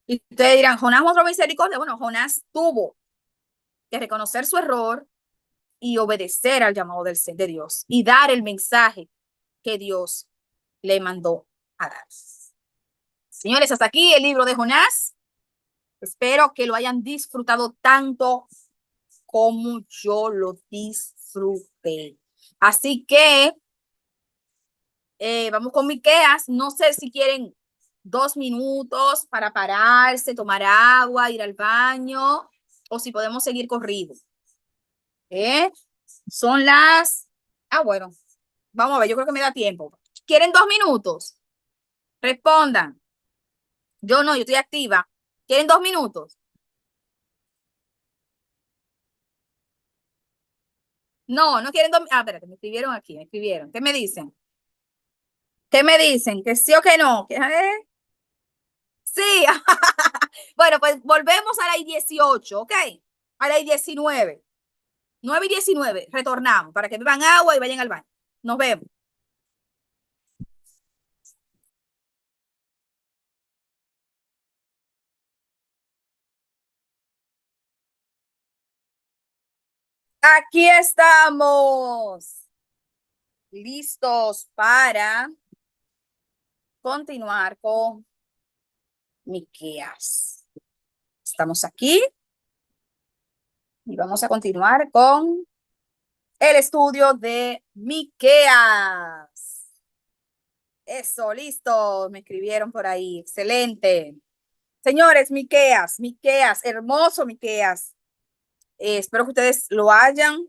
Y ustedes dirán, Jonás mostró misericordia. Bueno, Jonás tuvo que reconocer su error y obedecer al llamado de Dios y dar el mensaje que Dios le mandó a dar. Señores, hasta aquí el libro de Jonás. Espero que lo hayan disfrutado tanto como yo lo disfruté. Así que vamos con Miqueas. No sé si quieren 2 minutos para pararse, tomar agua, ir al baño, o si podemos seguir corrido. Son las... bueno, vamos a ver, yo creo que me da tiempo. ¿Quieren 2 minutos? Respondan. Yo no, yo estoy activa. ¿Quieren 2 minutos? No, no quieren 2 minutos. Espérate, me escribieron aquí, me escribieron. ¿Qué me dicen? ¿Qué me dicen? ¿Que sí o que no? Sí. Bueno, pues volvemos a la I-18, ¿ok? A la I-19. 9:19. Retornamos para que beban agua y vayan al baño. Nos vemos. Aquí estamos. Listos para continuar con Miqueas. Estamos aquí y vamos a continuar con el estudio de Miqueas. Eso, listo. Me escribieron por ahí. Excelente. Señores, Miqueas, hermoso Miqueas. Espero que ustedes lo hayan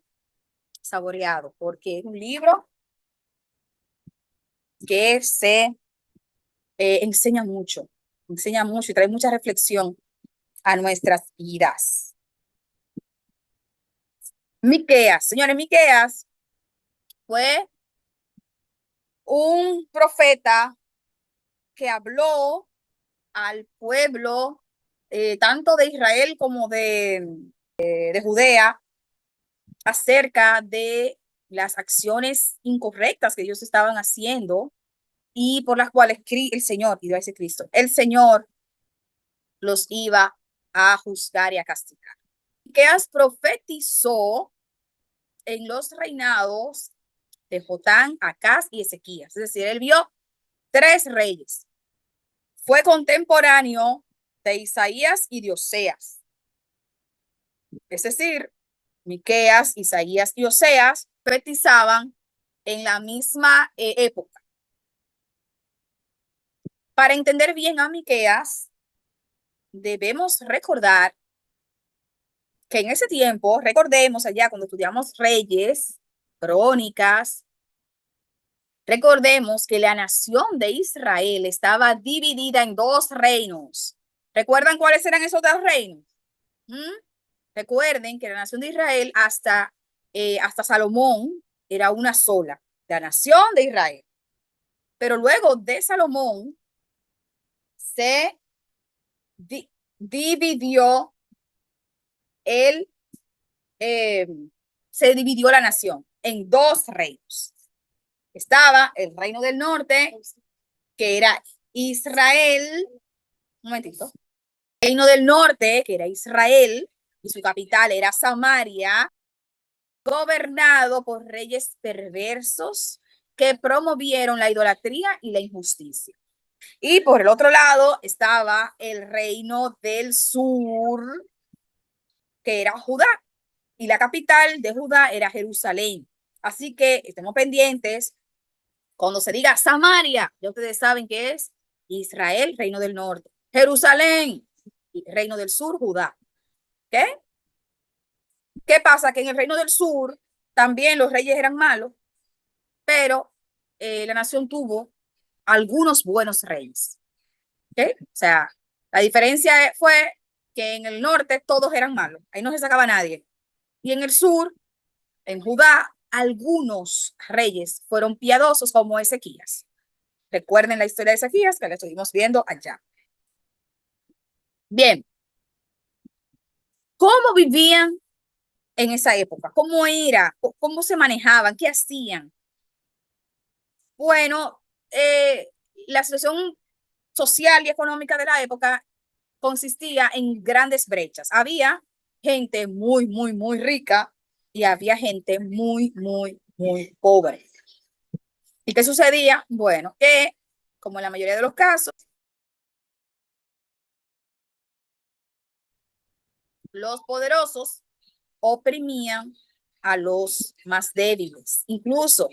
saboreado porque es un libro que se enseña mucho y trae mucha reflexión a nuestras vidas. Miqueas, señores, Miqueas fue un profeta que habló al pueblo tanto de Israel como de Judea acerca de las acciones incorrectas que ellos estaban haciendo y por las cuales el Señor, iba a decir Cristo, el Señor los iba a juzgar y a castigar. Miqueas profetizó en los reinados de Jotán, Acaz y Ezequías. Es decir, él vio 3 reyes. Fue contemporáneo de Isaías y de Oseas. Es decir, Miqueas, Isaías y Oseas profetizaban en la misma época. Para entender bien a Miqueas, debemos recordar que en ese tiempo, recordemos allá cuando estudiamos Reyes, Crónicas, recordemos que la nación de Israel estaba dividida en 2 reinos. ¿Recuerdan cuáles eran esos 2 reinos? Recuerden que la nación de Israel hasta Salomón era una sola, la nación de Israel. Pero luego de Salomón se dividió el, eh, se dividió la nación en dos reinos. Estaba el reino del norte, que era Israel, un momentito, el reino del norte, que era Israel, y su capital era Samaria, gobernado por reyes perversos que promovieron la idolatría y la injusticia. Y por el otro lado estaba el reino del sur, que era Judá, y la capital de Judá era Jerusalén. Así que estemos pendientes. Cuando se diga Samaria, ya ustedes saben que es Israel, reino del norte. Jerusalén, reino del sur, Judá. ¿Qué? ¿Qué pasa? Que en el reino del sur también los reyes eran malos, pero la nación tuvo algunos buenos reyes. ¿Okay? O sea, la diferencia fue que en el norte todos eran malos, ahí no se sacaba nadie. Y en el sur, en Judá, algunos reyes fueron piadosos como Ezequías. Recuerden la historia de Ezequías que la estuvimos viendo allá. Bien, ¿cómo vivían en esa época? ¿Cómo era? ¿Cómo se manejaban? ¿Qué hacían? Bueno, la situación social y económica de la época consistía en grandes brechas. Había gente muy, muy, muy rica y había gente muy, muy, muy pobre. ¿Y qué sucedía? Bueno, que como en la mayoría de los casos, los poderosos oprimían a los más débiles. Incluso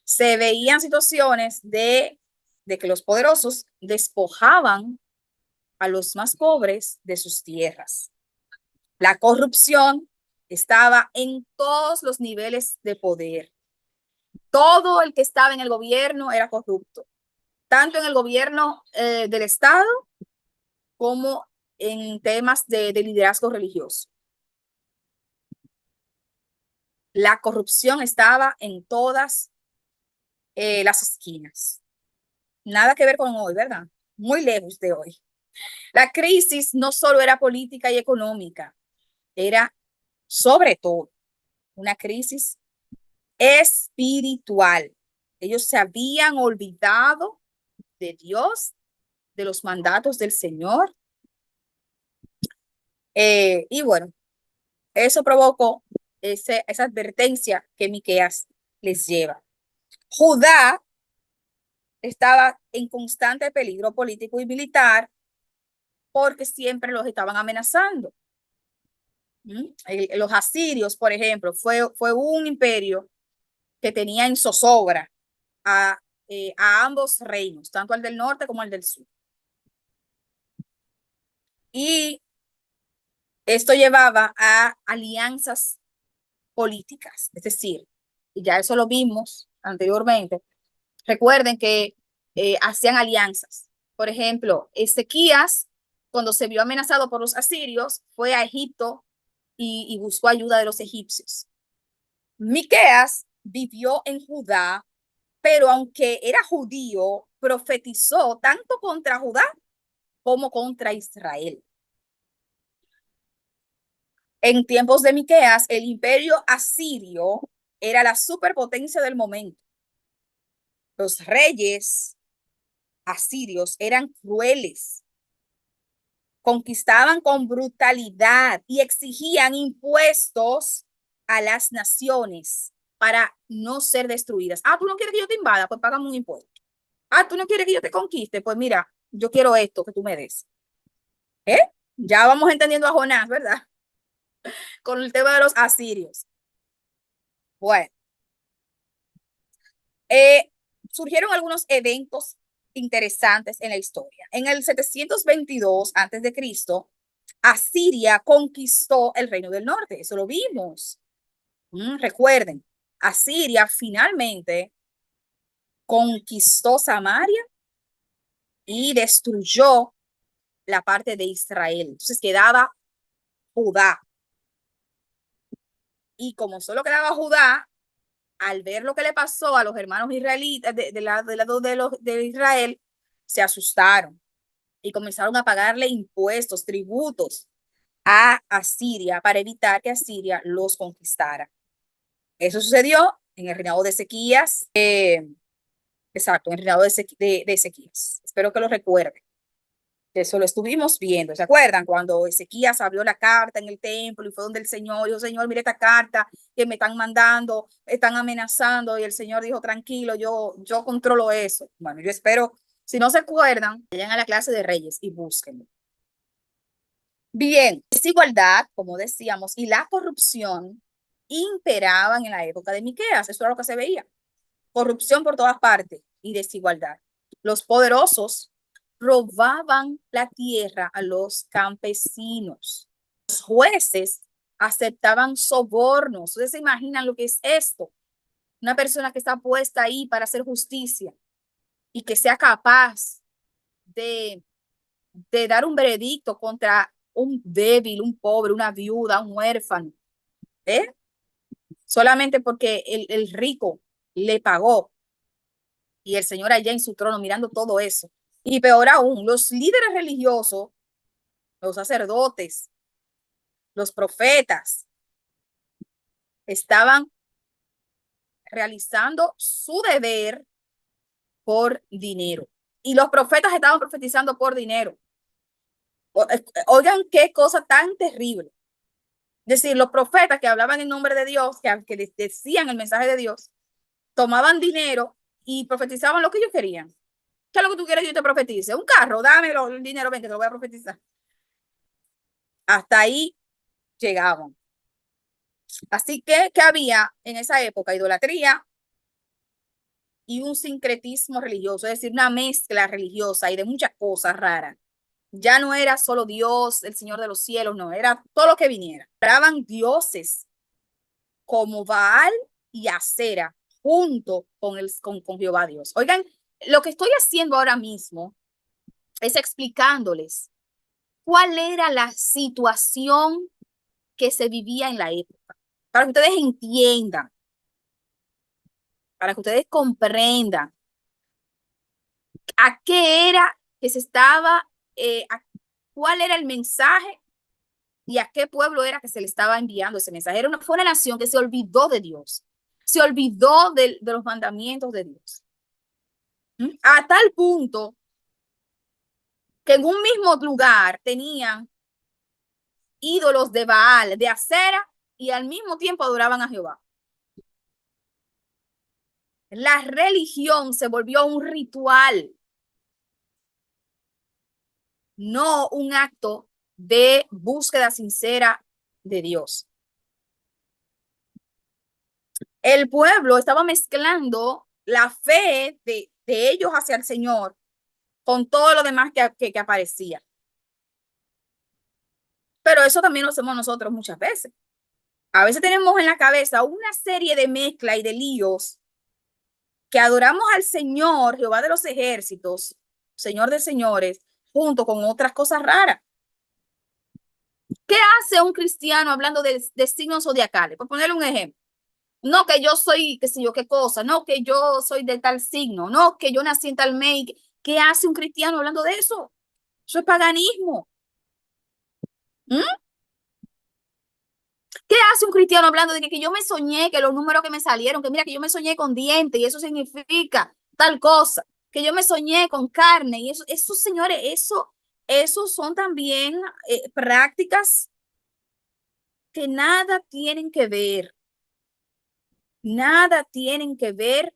se veían situaciones de que los poderosos despojaban a los más pobres de sus tierras. La corrupción estaba en todos los niveles de poder. Todo el que estaba en el gobierno era corrupto, tanto en el gobierno del Estado como en temas de liderazgo religioso. La corrupción estaba en todas las esquinas. Nada que ver con hoy, ¿verdad? Muy lejos de hoy. La crisis no solo era política y económica, era sobre todo una crisis espiritual. Ellos se habían olvidado de Dios, de los mandatos del Señor. Y bueno, eso provocó esa advertencia que Miqueas les lleva. Judá estaba en constante peligro político y militar porque siempre los estaban amenazando. Los asirios, por ejemplo, fue un imperio que tenía en zozobra a ambos reinos, tanto al del norte como al del sur. Y esto llevaba a alianzas políticas, es decir, y ya eso lo vimos anteriormente. Recuerden que hacían alianzas. Por ejemplo, Ezequías, cuando se vio amenazado por los asirios, fue a Egipto y buscó ayuda de los egipcios. Miqueas vivió en Judá, pero aunque era judío, profetizó tanto contra Judá como contra Israel. En tiempos de Miqueas, el imperio asirio era la superpotencia del momento. Los reyes asirios eran crueles, conquistaban con brutalidad y exigían impuestos a las naciones para no ser destruidas. Ah, tú no quieres que yo te invada, pues págame un impuesto. Ah, tú no quieres que yo te conquiste, pues mira, yo quiero esto que tú me des. ¿Eh? Ya vamos entendiendo a Jonás, ¿verdad? Con el tema de los asirios. Bueno, eh, surgieron algunos eventos interesantes en la historia. En el 722 antes de Cristo, Asiria conquistó el reino del norte. Eso lo vimos. Recuerden, Asiria finalmente conquistó Samaria y destruyó la parte de Israel. Entonces quedaba Judá. Y como solo quedaba Judá, al ver lo que le pasó a los hermanos israelitas del lado de Israel, se asustaron y comenzaron a pagarle impuestos, tributos a Asiria para evitar que Asiria los conquistara. Eso sucedió en el reinado de Ezequías. Exacto, en el reinado de Ezequías. Espero que lo recuerden. Eso lo estuvimos viendo. ¿Se acuerdan? Cuando Ezequías abrió la carta en el templo y fue donde el Señor dijo, Señor, mire esta carta que me están mandando, están amenazando. Y el Señor dijo, tranquilo, yo controlo eso. Bueno, yo espero, si no se acuerdan, vayan a la clase de Reyes y búsquenlo. Bien, desigualdad, como decíamos, y la corrupción imperaban en la época de Miqueas. Eso era lo que se veía. Corrupción por todas partes y desigualdad. Los poderosos robaban la tierra a los campesinos. Los jueces aceptaban sobornos. Ustedes se imaginan lo que es esto. Una persona que está puesta ahí para hacer justicia y que sea capaz de, de dar un veredicto contra un débil, un pobre, una viuda, un huérfano, ¿eh? Solamente porque el rico le pagó y el Señor allá en su trono mirando todo eso. Y peor aún, los líderes religiosos, los sacerdotes, los profetas, estaban realizando su deber por dinero. Y los profetas estaban profetizando por dinero. Oigan qué cosa tan terrible. Es decir, los profetas que hablaban en nombre de Dios, que les decían el mensaje de Dios, tomaban dinero y profetizaban lo que ellos querían. ¿Qué es lo que tú quieres que yo te profetice? Un carro, dámelo el dinero, ven que te lo voy a profetizar. Hasta ahí llegaban. Así que, ¿qué había en esa época? Idolatría y un sincretismo religioso, es decir, una mezcla religiosa y de muchas cosas raras. Ya no era solo Dios, el Señor de los cielos, no, era todo lo que viniera. Eran dioses como Baal y Acera junto con Jehová Dios. Oigan, lo que estoy haciendo ahora mismo es explicándoles cuál era la situación que se vivía en la época, para que ustedes entiendan, para que ustedes comprendan a qué era que se estaba, cuál era el mensaje y a qué pueblo era que se le estaba enviando ese mensaje. Fue una nación que se olvidó de Dios, se olvidó de los mandamientos de Dios. A tal punto que en un mismo lugar tenían ídolos de Baal, de Acera, y al mismo tiempo adoraban a Jehová. La religión se volvió un ritual, no un acto de búsqueda sincera de Dios. El pueblo estaba mezclando la fe de ellos hacia el Señor con todo lo demás que aparecía. Pero eso también lo hacemos nosotros muchas veces. A veces tenemos en la cabeza una serie de mezcla y de líos que adoramos al Señor, Jehová de los ejércitos, Señor de señores, junto con otras cosas raras. ¿Qué hace un cristiano hablando de signos zodiacales? Por ponerle un ejemplo. No que yo soy, qué sé yo, qué cosa, no que yo soy de tal signo, no que yo nací en tal mes. ¿Qué hace un cristiano hablando de eso? Eso es paganismo. ¿Mm? ¿Qué hace un cristiano hablando de que yo me soñé, que los números que me salieron, que mira que yo me soñé con dientes y eso significa tal cosa, que yo me soñé con carne y eso señores, eso son también prácticas que nada tienen que ver, nada tienen que ver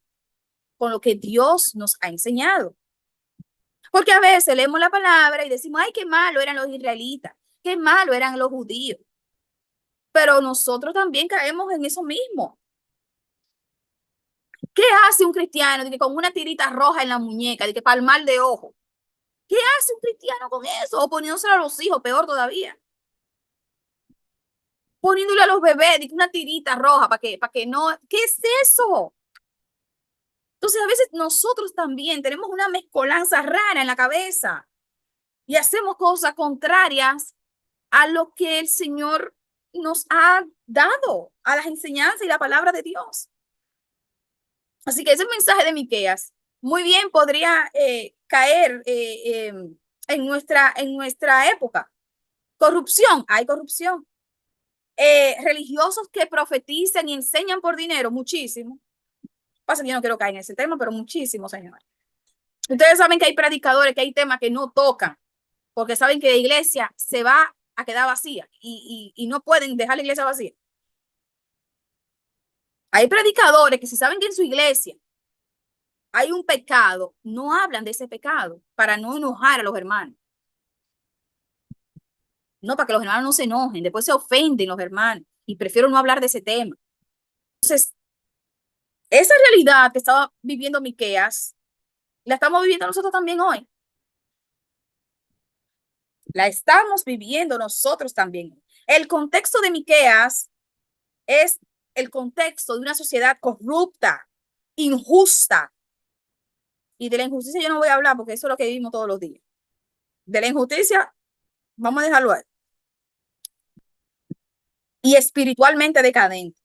con lo que Dios nos ha enseñado. Porque a veces leemos la palabra y decimos, ay, qué malo eran los israelitas, qué malo eran los judíos. Pero nosotros también caemos en eso mismo. ¿Qué hace un cristiano con una tirita roja en la muñeca, de que para el mal de ojo? ¿Qué hace un cristiano con eso? O poniéndoselo a los hijos, peor todavía. Poniéndole a los bebés de una tirita roja para que no. ¿Qué es eso? Entonces, a veces nosotros también tenemos una mezcolanza rara en la cabeza y hacemos cosas contrarias a lo que el Señor nos ha dado, a las enseñanzas y la palabra de Dios. Así que ese mensaje de Miqueas muy bien podría caer en nuestra época. Corrupción, hay corrupción. Religiosos que profetizan y enseñan por dinero, muchísimo. Pasa que yo no quiero caer en ese tema, pero muchísimo, señores. Ustedes saben que hay predicadores, que hay temas que no tocan, porque saben que la iglesia se va a quedar vacía y no pueden dejar la iglesia vacía. Hay predicadores que si saben que en su iglesia hay un pecado, no hablan de ese pecado para no enojar a los hermanos. No, para que los hermanos no se enojen, después se ofenden los hermanos y prefiero no hablar de ese tema. Entonces, esa realidad que estaba viviendo Miqueas, la estamos viviendo nosotros también hoy. La estamos viviendo nosotros también. El contexto de Miqueas es el contexto de una sociedad corrupta, injusta. Y de la injusticia yo no voy a hablar porque eso es lo que vivimos todos los días. De la injusticia, vamos a dejarlo ahí. Y espiritualmente decadente,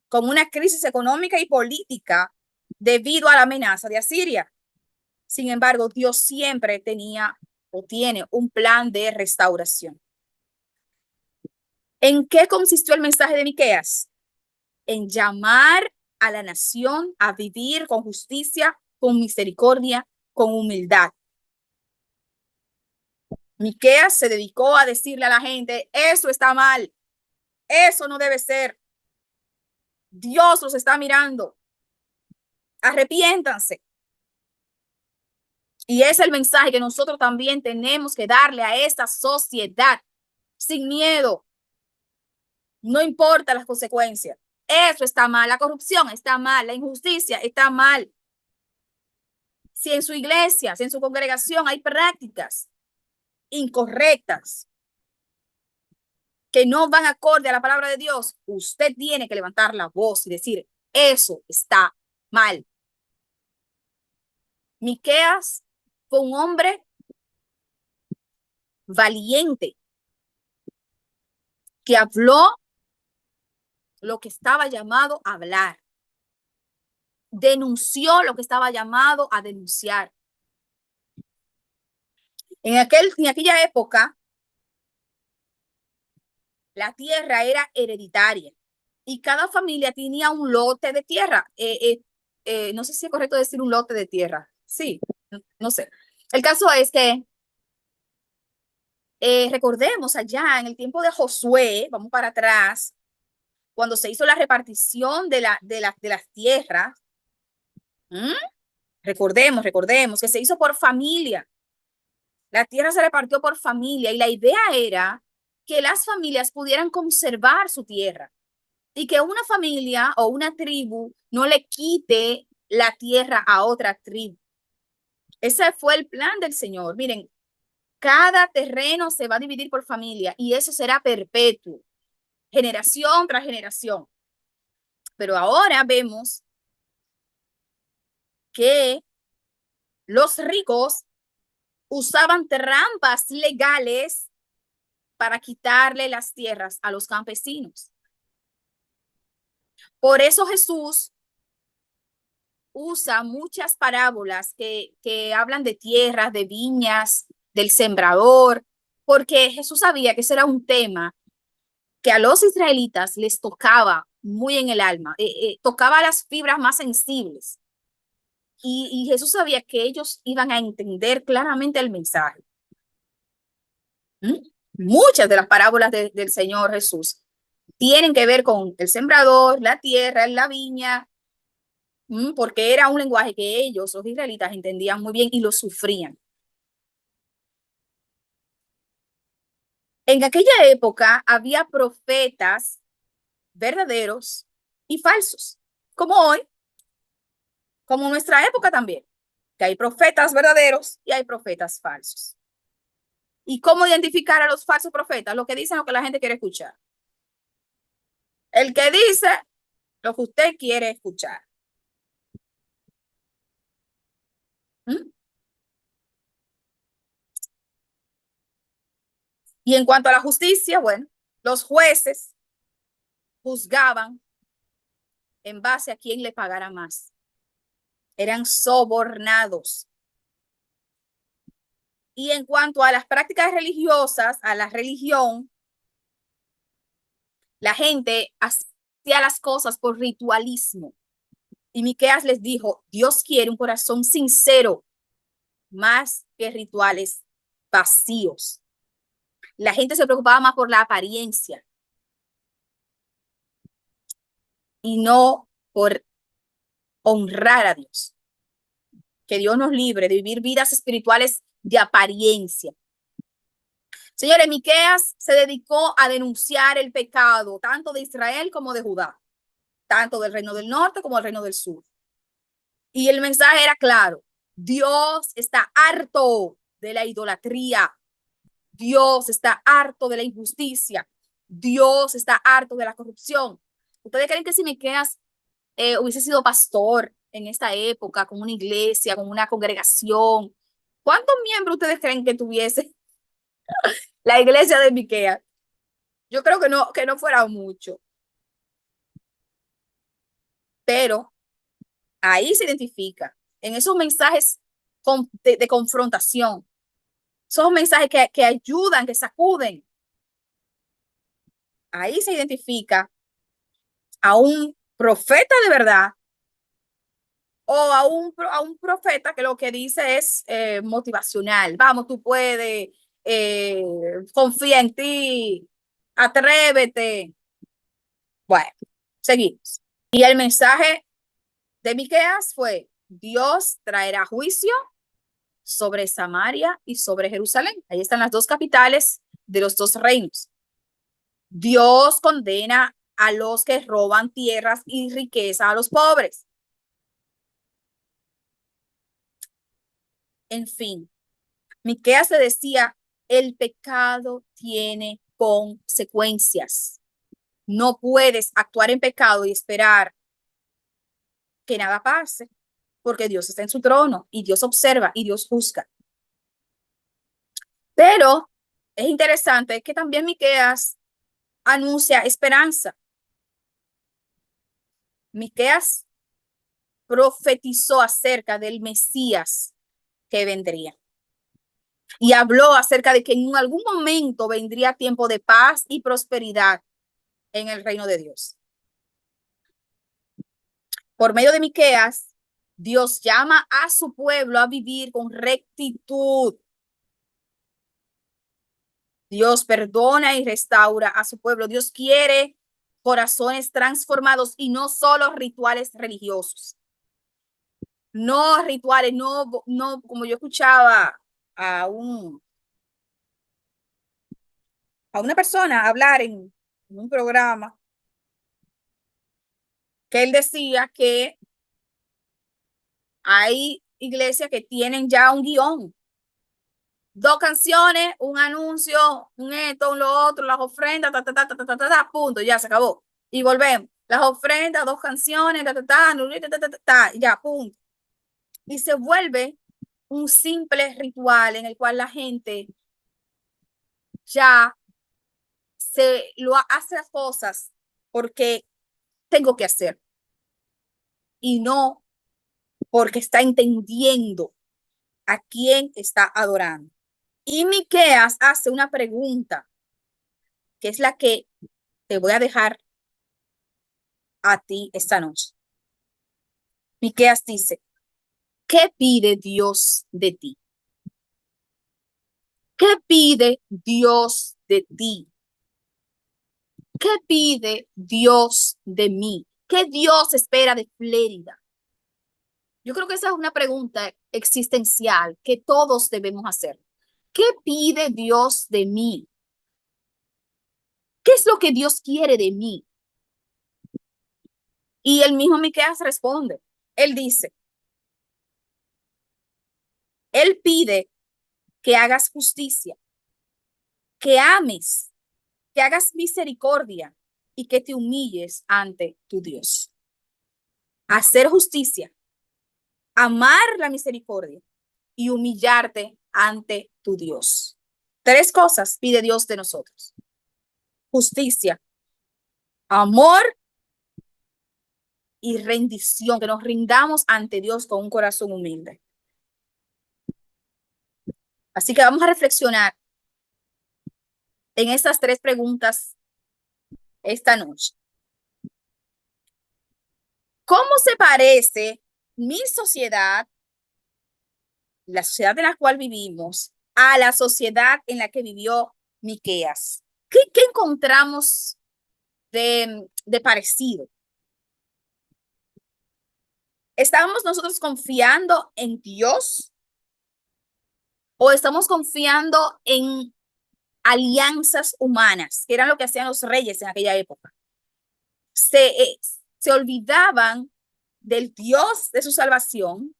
con una crisis económica y política debido a la amenaza de Asiria. Sin embargo, Dios siempre tenía o tiene un plan de restauración. ¿En qué consistió el mensaje de Miqueas? En llamar a la nación a vivir con justicia, con misericordia, con humildad. Miqueas se dedicó a decirle a la gente, eso está mal, eso no debe ser. Dios los está mirando. Arrepiéntanse. Y es el mensaje que nosotros también tenemos que darle a esta sociedad sin miedo. No importa las consecuencias. Eso está mal. La corrupción está mal. La injusticia está mal. Si en su iglesia, si en su congregación hay prácticas incorrectas que no van acorde a la palabra de Dios, usted tiene que levantar la voz y decir, eso está mal. Miqueas fue un hombre valiente que habló lo que estaba llamado a hablar, denunció lo que estaba llamado a denunciar. En aquella época, la tierra era hereditaria y cada familia tenía un lote de tierra. No sé si es correcto decir un lote de tierra. Sí, no sé. El caso es que recordemos allá en el tiempo de Josué, vamos para atrás, cuando se hizo la repartición de las tierras. ¿Mm? Recordemos que se hizo por familia. La tierra se repartió por familia y la idea era que las familias pudieran conservar su tierra y que una familia o una tribu no le quite la tierra a otra tribu. Ese fue el plan del Señor. Miren, cada terreno se va a dividir por familia y eso será perpetuo, generación tras generación. Pero ahora vemos que los ricos usaban trampas legales para quitarle las tierras a los campesinos. Por eso Jesús usa muchas parábolas que hablan de tierras, de viñas, del sembrador, porque Jesús sabía que ese era un tema que a los israelitas les tocaba muy en el alma, tocaba las fibras más sensibles. Y Jesús sabía que ellos iban a entender claramente el mensaje. ¿Mm? Muchas de las parábolas del Señor Jesús tienen que ver con el sembrador, la tierra, la viña, porque era un lenguaje que ellos, los israelitas, entendían muy bien y lo sufrían. En aquella época había profetas verdaderos y falsos, como hoy, como en nuestra época también, que hay profetas verdaderos y hay profetas falsos. ¿Y cómo identificar a los falsos profetas? Lo que dicen lo que la gente quiere escuchar. El que dice lo que usted quiere escuchar. ¿Mm? Y en cuanto a la justicia, bueno, los jueces juzgaban en base a quién le pagara más. eran sobornados. Y en cuanto a las prácticas religiosas, a la religión, la gente hacía las cosas por ritualismo. Y Miqueas les dijo, Dios quiere un corazón sincero, más que rituales vacíos. La gente se preocupaba más por la apariencia y no por honrar a Dios. Que Dios nos libre de vivir vidas espirituales de apariencia. Señores, Miqueas se dedicó a denunciar el pecado tanto de Israel como de Judá, tanto del reino del norte como del reino del sur. Y el mensaje era claro: Dios está harto de la idolatría, Dios está harto de la injusticia, Dios está harto de la corrupción. ¿Ustedes creen que si Miqueas hubiese sido pastor en esta época, con una iglesia, con una congregación, cuántos miembros ustedes creen que tuviese la iglesia de Miqueas? Yo creo que no fuera mucho, pero ahí se identifica en esos mensajes de confrontación, esos mensajes que ayudan, que sacuden. Ahí se identifica a un profeta de verdad o a un profeta que lo que dice es motivacional. Vamos, tú puedes, eh, confía en ti, atrévete. Bueno, seguimos. Y el mensaje de Miqueas fue: Dios traerá juicio sobre Samaria y sobre Jerusalén. Ahí están las dos capitales de los dos reinos. Dios condena a los que roban tierras y riqueza a los pobres. En fin, Miqueas le decía, el pecado tiene consecuencias. No puedes actuar en pecado y esperar que nada pase, porque Dios está en su trono y Dios observa y Dios juzga. Pero es interesante que también Miqueas anuncia esperanza. Miqueas profetizó acerca del Mesías que vendría y habló acerca de que en algún momento vendría tiempo de paz y prosperidad en el reino de Dios. Por medio de Miqueas, Dios llama a su pueblo a vivir con rectitud. Dios perdona y restaura a su pueblo. Dios quiere corazones transformados y no solo rituales religiosos. No rituales, no, como yo escuchaba a una persona hablar en un programa, que él decía que hay iglesias que tienen ya un guión, dos canciones, un anuncio, un esto, un lo otro, las ofrendas, punto, ya se acabó. Y volvemos. Las ofrendas, dos canciones, ya, punto. Y se vuelve un simple ritual en el cual la gente ya se lo hace las cosas porque tengo que hacer y no porque está entendiendo a quién está adorando. Y Miqueas hace una pregunta que es la que te voy a dejar a ti esta noche. Miqueas dice, ¿qué pide Dios de ti? ¿Qué pide Dios de ti? ¿Qué pide Dios de mí? ¿Qué Dios espera de Flérida? Yo creo que esa es una pregunta existencial que todos debemos hacer. ¿Qué pide Dios de mí? ¿Qué es lo que Dios quiere de mí? Y el mismo Miqueas responde. Él dice, él pide que hagas justicia, que ames, que hagas misericordia y que te humilles ante tu Dios. Hacer justicia, amar la misericordia y humillarte ante tu Dios. Tres cosas pide Dios de nosotros: justicia, amor y rendición, que nos rindamos ante Dios con un corazón humilde. Así que vamos a reflexionar en estas tres preguntas esta noche. ¿Cómo se parece mi sociedad, la sociedad en la cual vivimos, a la sociedad en la que vivió Miqueas? ¿Qué encontramos de parecido? ¿Estamos nosotros confiando en Dios o estamos confiando en alianzas humanas, que eran lo que hacían los reyes en aquella época? Se olvidaban del Dios de su salvación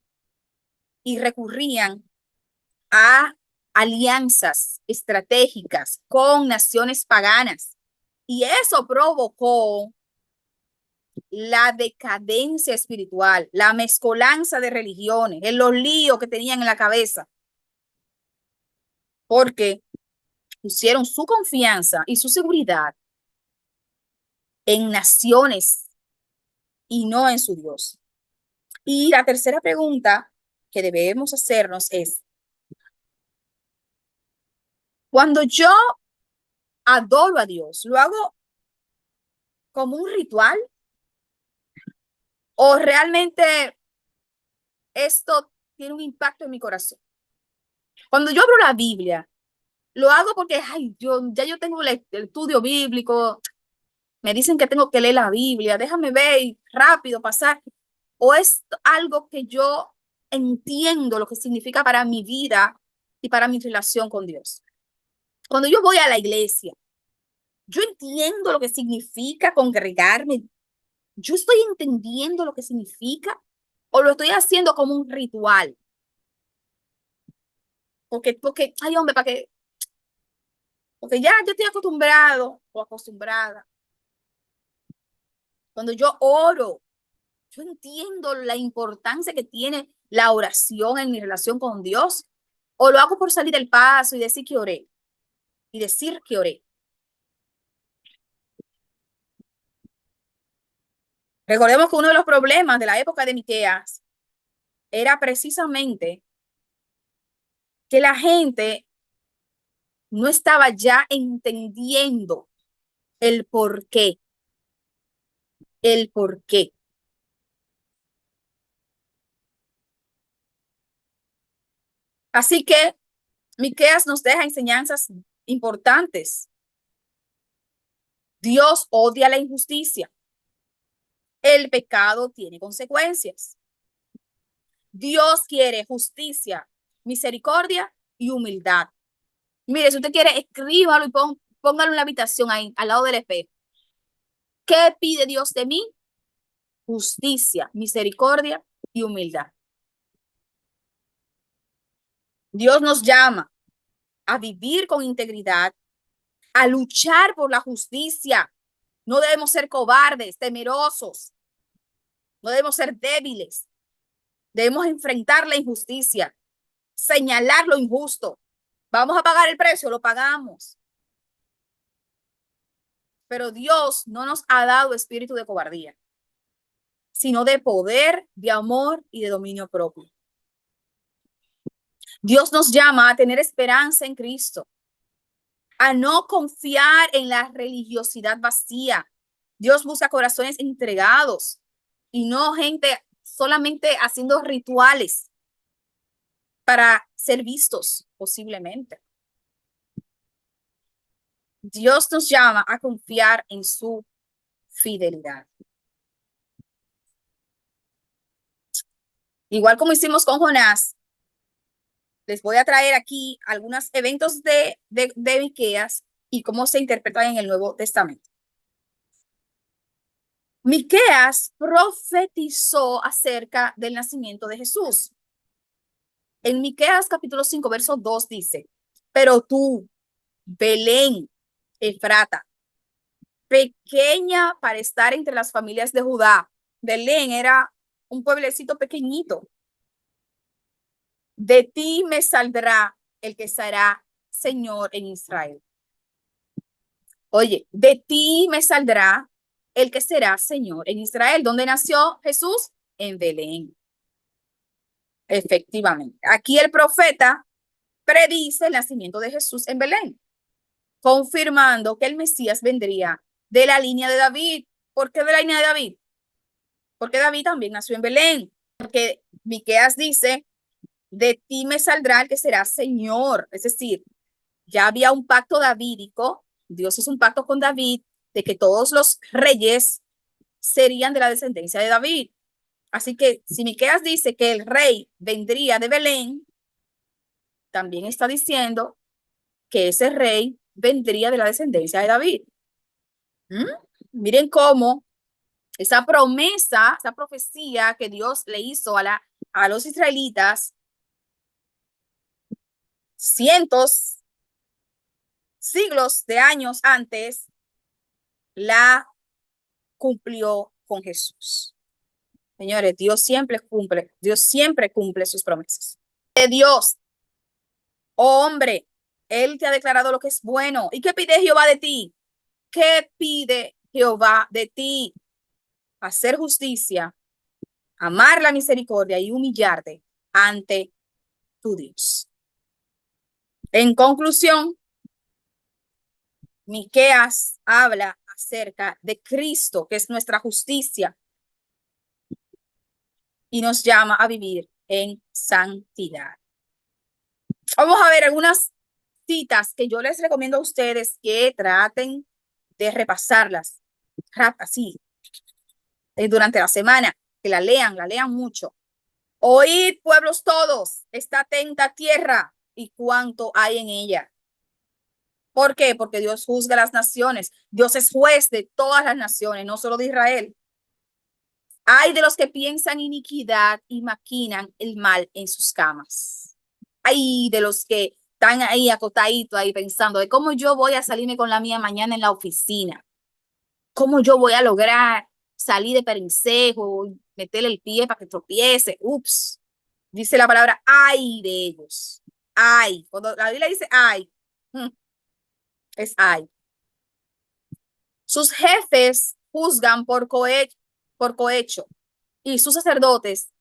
y recurrían a alianzas estratégicas con naciones paganas. Y eso provocó la decadencia espiritual, la mezcolanza de religiones, en los líos que tenían en la cabeza, porque pusieron su confianza y su seguridad en naciones y no en su Dios. Y la tercera pregunta que debemos hacernos es, cuando yo adoro a Dios, ¿lo hago como un ritual o realmente esto tiene un impacto en mi corazón? Cuando yo abro la Biblia, lo hago porque ay, ya yo tengo el estudio bíblico, me dicen que tengo que leer la Biblia, déjame ver y rápido pasar. ¿O es algo que yo entiendo lo que significa para mi vida y para mi relación con Dios? Cuando yo voy a la iglesia, yo entiendo lo que significa congregarme, yo estoy entendiendo lo que significa o lo estoy haciendo como un ritual. Porque, ay hombre, ¿para qué? Porque ya yo estoy acostumbrado o acostumbrada. Cuando yo oro, yo entiendo la importancia que tiene la oración en mi relación con Dios, o lo hago por salir del paso y decir que oré, y decir que oré. Recordemos que uno de los problemas de la época de Miqueas era precisamente que la gente no estaba ya entendiendo el por qué, el por qué. Así que Miqueas nos deja enseñanzas importantes. Dios odia la injusticia. El pecado tiene consecuencias. Dios quiere justicia, misericordia y humildad. Mire, si usted quiere, escríbalo y póngalo en la habitación ahí, al lado del espejo. ¿Qué pide Dios de mí? Justicia, misericordia y humildad. Dios nos llama a vivir con integridad, a luchar por la justicia. No debemos ser cobardes, temerosos. No debemos ser débiles. Debemos enfrentar la injusticia, señalar lo injusto. ¿Vamos a pagar el precio? Lo pagamos. Pero Dios no nos ha dado espíritu de cobardía, sino de poder, de amor y de dominio propio. Dios nos llama a tener esperanza en Cristo, a no confiar en la religiosidad vacía. Dios busca corazones entregados y no gente solamente haciendo rituales para ser vistos posiblemente. Dios nos llama a confiar en su fidelidad. Igual como hicimos con Jonás, les voy a traer aquí algunos eventos de Miqueas y cómo se interpretan en el Nuevo Testamento. Miqueas profetizó acerca del nacimiento de Jesús. En Miqueas capítulo 5, verso 2 dice, pero tú, Belén, Efrata, pequeña para estar entre las familias de Judá. Belén era un pueblecito pequeñito. De ti me saldrá el que será Señor en Israel. Oye, de ti me saldrá el que será Señor en Israel. ¿Dónde nació Jesús? En Belén. Efectivamente. Aquí el profeta predice el nacimiento de Jesús en Belén, confirmando que el Mesías vendría de la línea de David. ¿Por qué de la línea de David? Porque David también nació en Belén. Porque Miqueas dice, de ti me saldrá el que será Señor. Es decir, ya había un pacto davídico. Dios hizo un pacto con David de que todos los reyes serían de la descendencia de David. Así que si Miqueas dice que el rey vendría de Belén, también está diciendo que ese rey vendría de la descendencia de David. ¿Mm? Miren cómo esa promesa, esa profecía que Dios le hizo a los israelitas cientos, siglos de años antes, la cumplió con Jesús. Señores, Dios siempre cumple sus promesas. De Dios, oh hombre, Él te ha declarado lo que es bueno. ¿Y qué pide Jehová de ti? ¿Qué pide Jehová de ti? Hacer justicia, amar la misericordia y humillarte ante tu Dios. En conclusión, Miqueas habla acerca de Cristo, que es nuestra justicia, y nos llama a vivir en santidad. Vamos a ver algunas citas que yo les recomiendo a ustedes que traten de repasarlas así durante la semana, que la lean mucho. Oíd, pueblos todos, está atenta tierra y cuánto hay en ella. ¿Por qué? Porque Dios juzga las naciones. Dios es juez de todas las naciones, no solo de Israel. Hay de los que piensan iniquidad y maquinan el mal en sus camas. Hay de los que están ahí acotaditos ahí pensando de cómo yo voy a salirme con la mía mañana en la oficina. ¿Cómo yo voy a lograr salir de perencejo, meterle el pie para que tropiece? Ups. Dice la palabra ay de ellos. Ay. Cuando la Biblia dice ay, es ay. Sus jefes juzgan por cohecho y sus sacerdotes,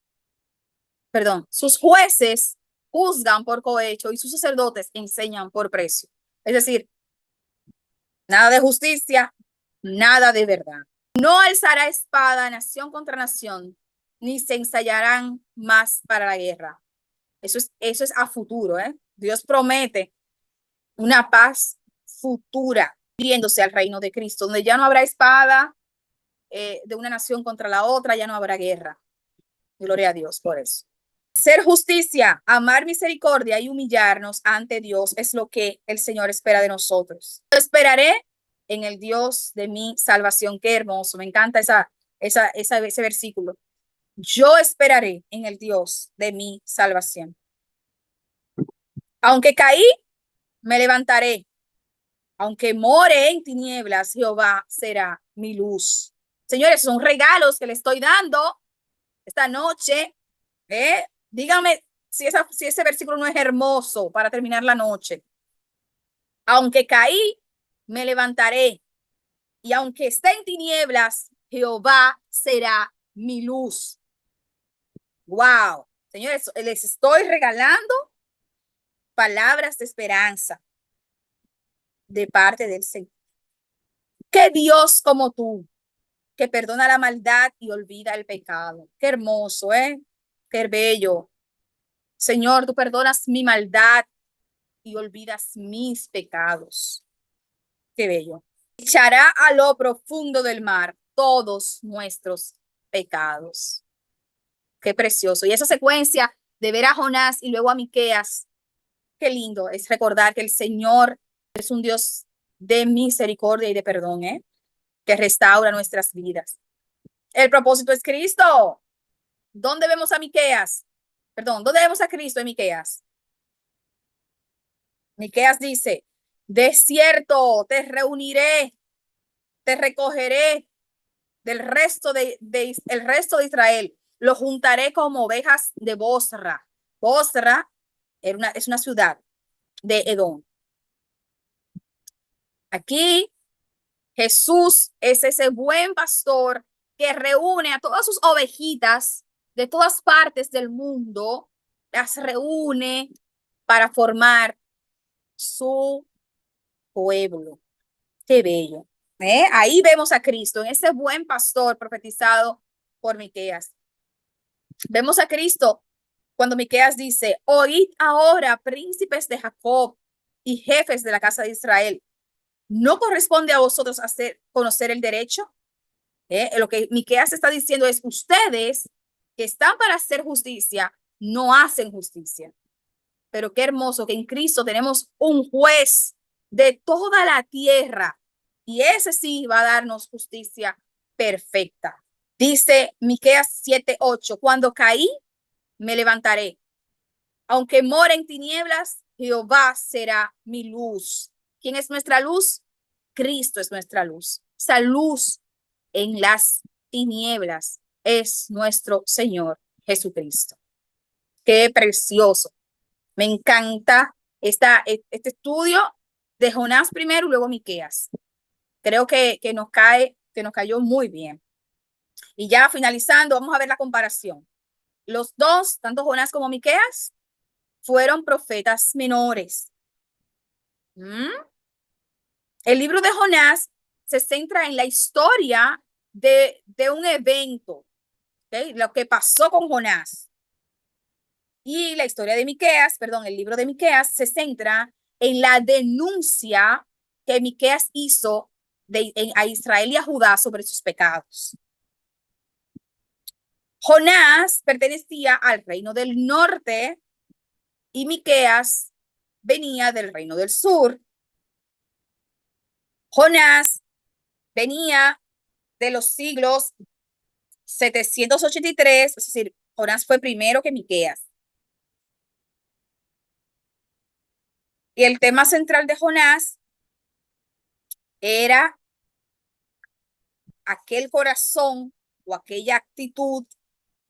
perdón, sus jueces juzgan por cohecho y sus sacerdotes enseñan por precio. Es decir, nada de justicia, nada de verdad. No alzará espada nación contra nación, ni se ensayarán más para la guerra. Eso es a futuro, ¿eh? Dios promete una paz futura, viéndose al reino de Cristo, donde ya no habrá espada de una nación contra la otra, ya no habrá guerra. Gloria a Dios por eso. Hacer justicia, amar misericordia y humillarnos ante Dios es lo que el Señor espera de nosotros. Yo esperaré en el Dios de mi salvación. Qué hermoso, me encanta ese versículo. Yo esperaré en el Dios de mi salvación. Aunque caí, me levantaré. Aunque more en tinieblas, Jehová será mi luz. Señores, son regalos que le estoy dando esta noche. Dígame si ese versículo no es hermoso para terminar la noche. Aunque caí, me levantaré. Y aunque esté en tinieblas, Jehová será mi luz. Wow. Señores, les estoy regalando palabras de esperanza de parte del Señor. Que Dios como tú, que perdona la maldad y olvida el pecado. Qué hermoso, ¿eh? Qué bello. Señor, tú perdonas mi maldad y olvidas mis pecados. Qué bello. Echará a lo profundo del mar todos nuestros pecados. Qué precioso. Y esa secuencia de ver a Jonás y luego a Miqueas, qué lindo es recordar que el Señor es un Dios de misericordia y de perdón, que restaura nuestras vidas. El propósito es Cristo. ¿Dónde vemos a Miqueas? Perdón, ¿dónde vemos a Cristo en Miqueas? Miqueas dice, de cierto te reuniré, te recogeré del el resto de Israel, lo juntaré como ovejas de Bosra. Bosra es una ciudad de Edom. Aquí Jesús es ese buen pastor que reúne a todas sus ovejitas de todas partes del mundo, las reúne para formar su pueblo. Qué bello. Ahí vemos a Cristo, en ese buen pastor profetizado por Miqueas. Vemos a Cristo cuando Miqueas dice: oíd ahora, príncipes de Jacob y jefes de la casa de Israel, ¿no corresponde a vosotros conocer el derecho? Lo que Miqueas está diciendo es: ustedes que están para hacer justicia, no hacen justicia. Pero qué hermoso que en Cristo tenemos un juez de toda la tierra, y ese sí va a darnos justicia perfecta. Dice Miqueas 7:8: cuando caí, me levantaré. Aunque more en tinieblas, Jehová será mi luz. ¿Quién es nuestra luz? Cristo es nuestra luz. Esa luz en las tinieblas es nuestro Señor Jesucristo. Qué precioso. Me encanta este estudio de Jonás primero y luego Miqueas. Creo que nos cayó muy bien. Y ya finalizando, vamos a ver la comparación. Los dos, tanto Jonás como Miqueas, fueron profetas menores. El libro de Jonás se centra en la historia de un evento, ¿okay? Lo que pasó con Jonás. Y la historia de Miqueas, perdón, el libro de Miqueas se centra en la denuncia que Miqueas hizo a Israel y a Judá sobre sus pecados. Jonás pertenecía al reino del norte y Miqueas venía del reino del sur. Jonás venía de los siglos 783, es decir, Jonás fue primero que Miqueas. Y el tema central de Jonás era aquel corazón o aquella actitud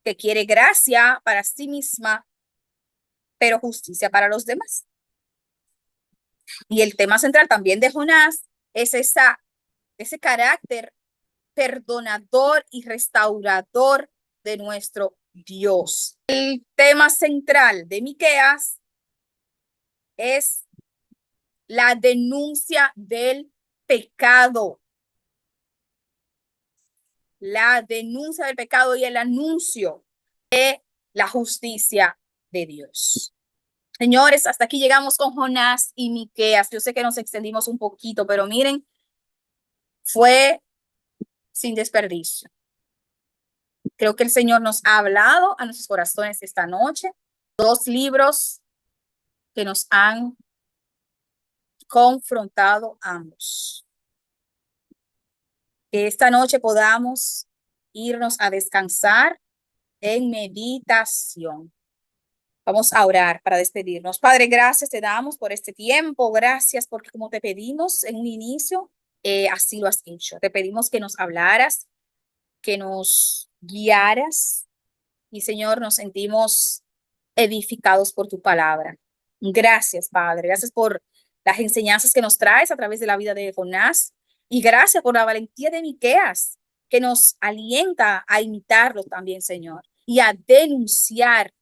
que quiere gracia para sí misma, pero justicia para los demás. Y el tema central también de Jonás es ese carácter perdonador y restaurador de nuestro Dios. El tema central de Miqueas es la denuncia del pecado. La denuncia del pecado y el anuncio de la justicia de Dios. Señores, hasta aquí llegamos con Jonás y Miqueas. Yo sé que nos extendimos un poquito, pero miren, fue sin desperdicio. Creo que el Señor nos ha hablado a nuestros corazones esta noche. 2 libros que nos han confrontado ambos. Que esta noche podamos irnos a descansar en meditación. Vamos a orar para despedirnos. Padre, gracias te damos por este tiempo. Gracias porque como te pedimos en un inicio, así lo has hecho. Te pedimos que nos hablaras, que nos guiaras. Y Señor, nos sentimos edificados por tu palabra. Gracias, Padre. Gracias por las enseñanzas que nos traes a través de la vida de Jonás. Y gracias por la valentía de Miqueas, que nos alienta a imitarlo también, Señor, y a denunciar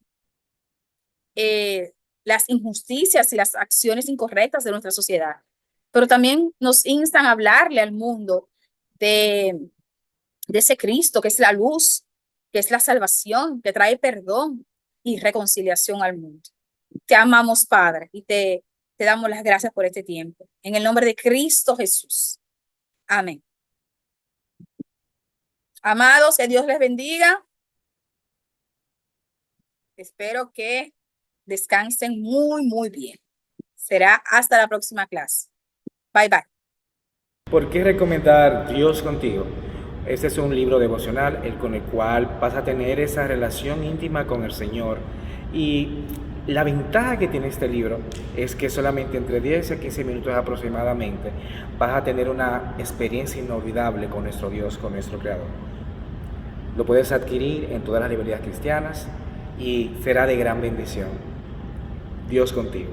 las injusticias y las acciones incorrectas de nuestra sociedad. Pero también nos instan a hablarle al mundo de ese Cristo que es la luz, que es la salvación, que trae perdón y reconciliación al mundo. Te amamos, Padre, y te damos las gracias por este tiempo. En el nombre de Cristo Jesús. Amén. Amados, que Dios les bendiga. Espero que descansen muy, muy bien. Será hasta la próxima clase. Bye, bye. ¿Por qué recomendar Dios contigo? Este es un libro devocional con el cual vas a tener esa relación íntima con el Señor. Y la ventaja que tiene este libro es que solamente entre 10 a 15 minutos aproximadamente vas a tener una experiencia inolvidable con nuestro Dios, con nuestro Creador. Lo puedes adquirir en todas las librerías cristianas y será de gran bendición. Dios contigo.